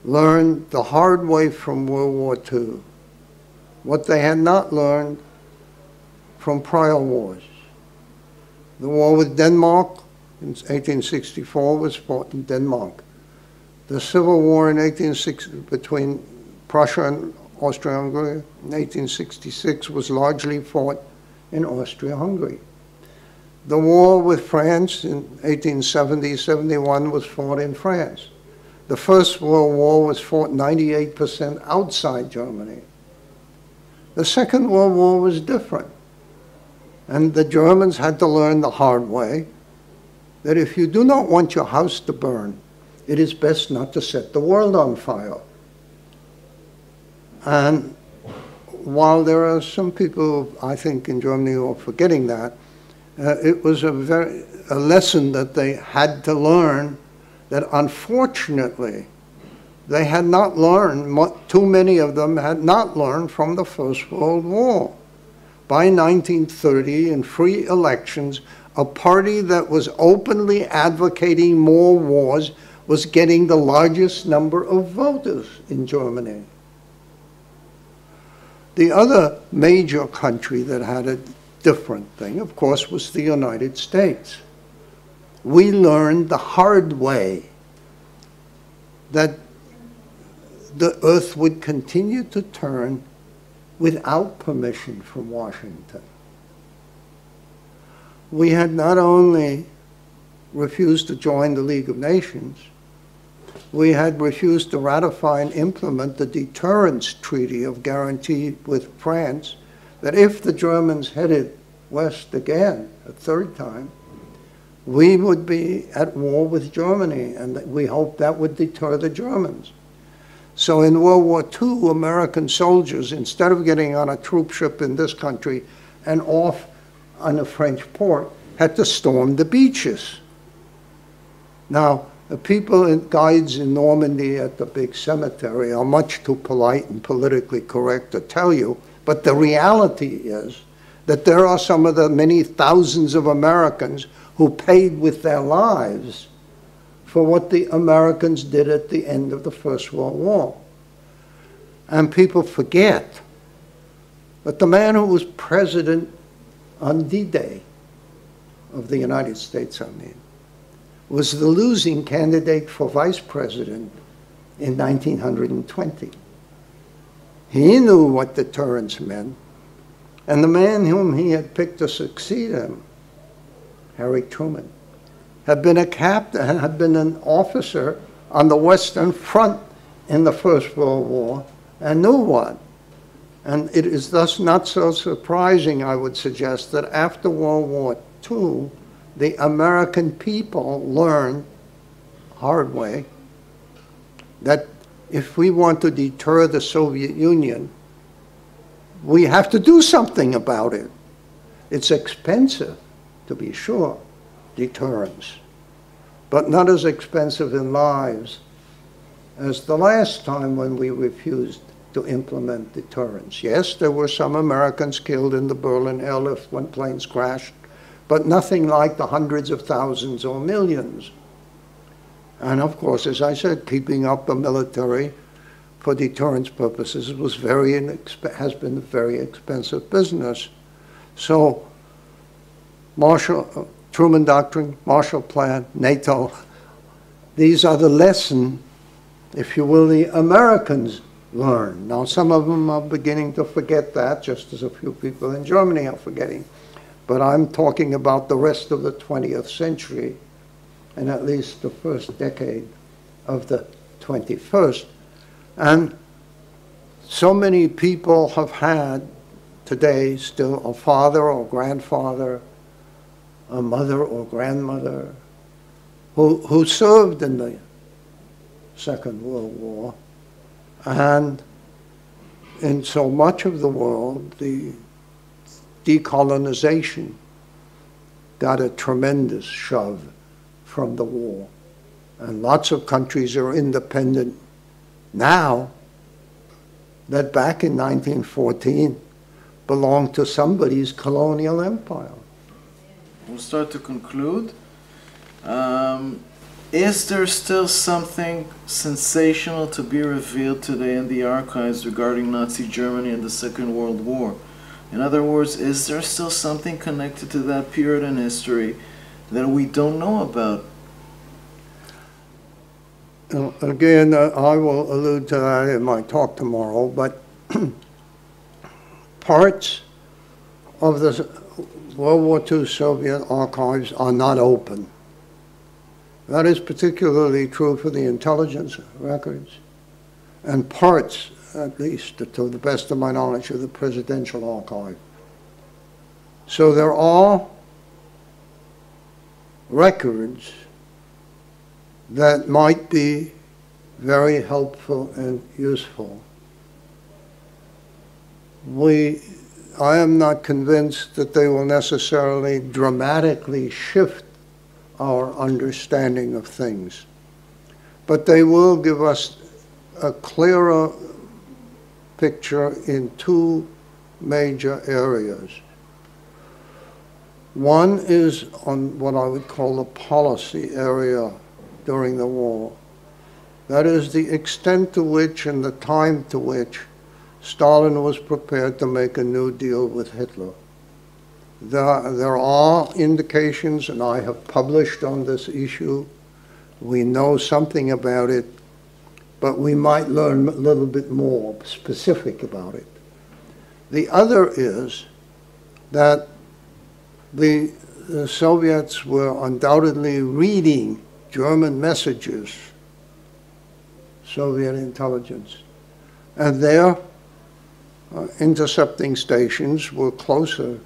learned the hard way from World War II what they had not learned from prior wars. The war with Denmark in 1864 was fought in Denmark. The Civil War in 1860 between Prussia and Austria-Hungary in 1866 was largely fought in Austria-Hungary. The war with France in 1870-71 was fought in France. The First World War was fought 98% outside Germany. The Second World War was different. And the Germans had to learn the hard way that if you do not want your house to burn, it is best not to set the world on fire. And while there are some people, I think, in Germany who are forgetting that, it was a lesson that they had to learn that unfortunately they had not learned, too many of them had not learned from the First World War. By 1930, in free elections, a party that was openly advocating more wars was getting the largest number of voters in Germany. The other major country that had a different thing, of course, was the United States. We learned the hard way that the earth would continue to turn without permission from Washington. We had not only refused to join the League of Nations, we had refused to ratify and implement the deterrence treaty of guarantee with France that if the Germans headed west again a third time, we would be at war with Germany, and we hoped that would deter the Germans. So in World War II, American soldiers, instead of getting on a troop ship in this country and off on a French port, had to storm the beaches. Now, the people, guides in Normandy at the big cemetery are much too polite and politically correct to tell you, but the reality is that there are some of the many thousands of Americans who paid with their lives for what the Americans did at the end of the First World War. And people forget that the man who was president on D-Day of the United States, was the losing candidate for vice president in 1920. He knew what deterrence meant, and the man whom he had picked to succeed him, Harry Truman, had been a captain, had been an officer on the Western Front in the First World War, and knew what. And it is thus not so surprising, I would suggest, that after World War II, the American people learned, hard way, that if we want to deter the Soviet Union, we have to do something about it. It's expensive, to be sure, deterrence, but not as expensive in lives as the last time when we refused to implement deterrence. Yes, there were some Americans killed in the Berlin airlift when planes crashed, but nothing like the hundreds of thousands or millions. And of course, as I said, keeping up the military for deterrence purposes has been a very expensive business. So Truman Doctrine, Marshall Plan, NATO, these are the lesson, if you will, the Americans learn. Now, some of them are beginning to forget that, just as a few people in Germany are forgetting. But I'm talking about the rest of the 20th century, and at least the first decade of the 21st. And so many people have had today still a father or grandfather, a mother or grandmother, who served in the Second World War. And in so much of the world, the decolonization got a tremendous shove from the war. And lots of countries are independent now that back in 1914 belonged to somebody's colonial empire. We'll start to conclude. Is there still something sensational to be revealed today in the archives regarding Nazi Germany and the Second World War? In other words, is there still something connected to that period in history that we don't know about? Again, I will allude to that in my talk tomorrow, but parts of the World War II Soviet archives are not open. That is particularly true for the intelligence records and parts, at least to the best of my knowledge, of the Presidential Archive. So there are records that might be very helpful and useful. I am not convinced that they will necessarily dramatically shift our understanding of things, but they will give us a clearer picture in two major areas. One is on what I would call the policy area during the war. That is the extent to which and the time to which Stalin was prepared to make a new deal with Hitler. There are indications, and I have published on this issue. We know something about it, but we might learn a little bit more specific about it. The other is that the Soviets were undoubtedly reading German messages, Soviet intelligence, and their intercepting stations were closer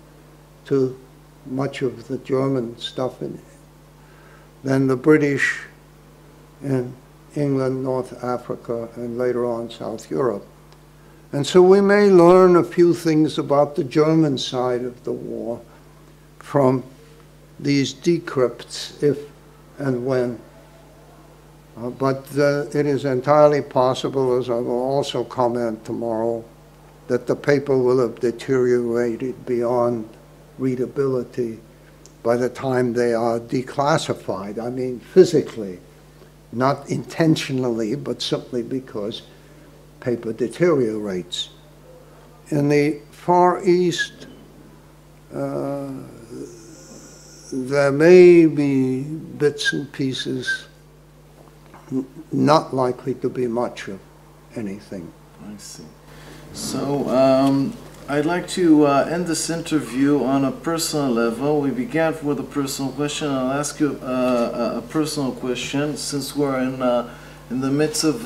to much of the German stuff than the British in England, North Africa, and later on South Europe. And so we may learn a few things about the German side of the war from these decrypts, if and when. But it is entirely possible, as I will also comment tomorrow, that the paper will have deteriorated beyond readability by the time they are declassified. I mean, physically, not intentionally, but simply because paper deteriorates. In the Far East, there may be bits and pieces, not likely to be much of anything. I see. So I'd like to end this interview on a personal level. We began with a personal question. I'll ask you a personal question, since we're in the midst of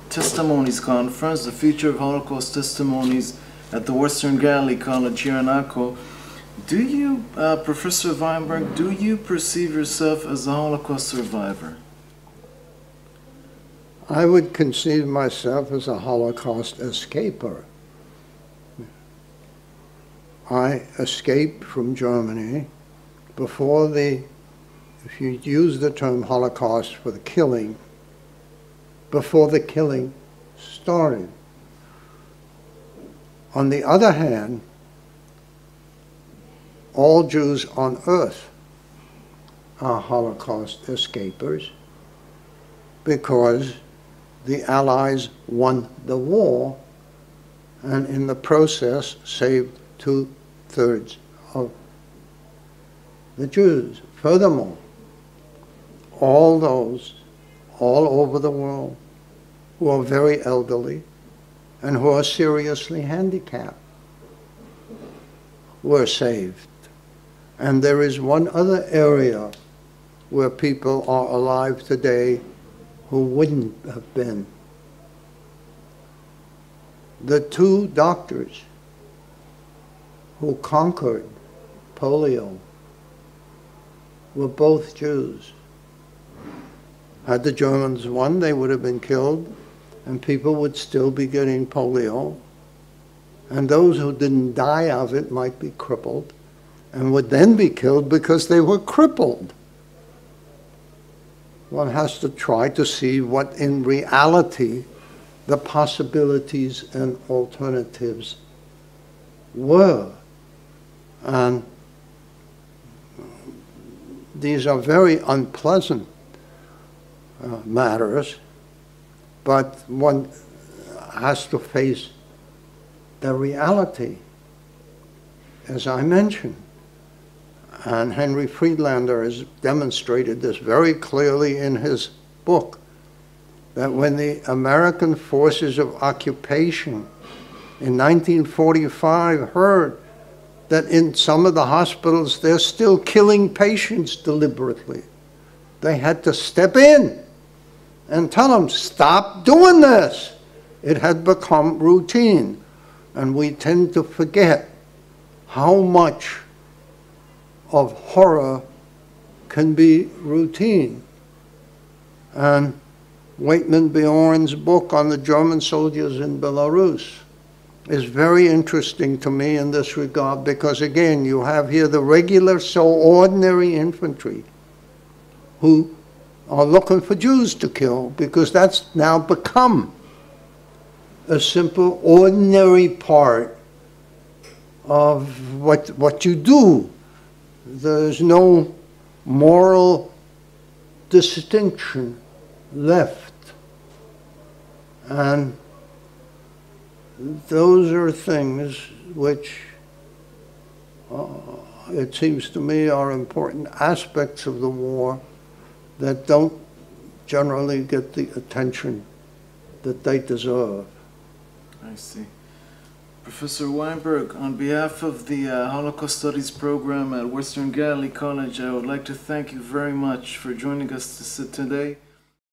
testimonies conference, the Future of Holocaust testimonies at the Western Galilee College here in Akko. Do you, Professor Weinberg, do you perceive yourself as a Holocaust survivor? I would conceive myself as a Holocaust escaper. I escaped from Germany before if you use the term Holocaust for the killing, before the killing started. On the other hand, all Jews on earth are Holocaust escapers because the Allies won the war and in the process saved 2/3 of the Jews. Furthermore, all those all over the world who are very elderly and who are seriously handicapped were saved. And there is one other area where people are alive today who wouldn't have been. The two doctors who conquered polio were both Jews. Had the Germans won, they would have been killed, and people would still be getting polio. And those who didn't die of it might be crippled, and would then be killed because they were crippled. One has to try to see what in reality the possibilities and alternatives were. And these are very unpleasant matters, but one has to face the reality, as I mentioned. And Henry Friedlander has demonstrated this very clearly in his book, that when the American forces of occupation in 1945 heard that in some of the hospitals they're still killing patients deliberately, they had to step in and tell them, stop doing this. It had become routine. And we tend to forget how much of horror can be routine. And Waitman Bjorn's book on the German soldiers in Belarus is very interesting to me in this regard, because again, you have here the regular, so ordinary infantry who are looking for Jews to kill, because that's now become a simple, ordinary part of what you do. There's no moral distinction left. And those are things which, it seems to me, are important aspects of the war that don't generally get the attention that they deserve. I see. Professor Weinberg, on behalf of the Holocaust Studies program at Western Galilee College, I would like to thank you very much for joining us today.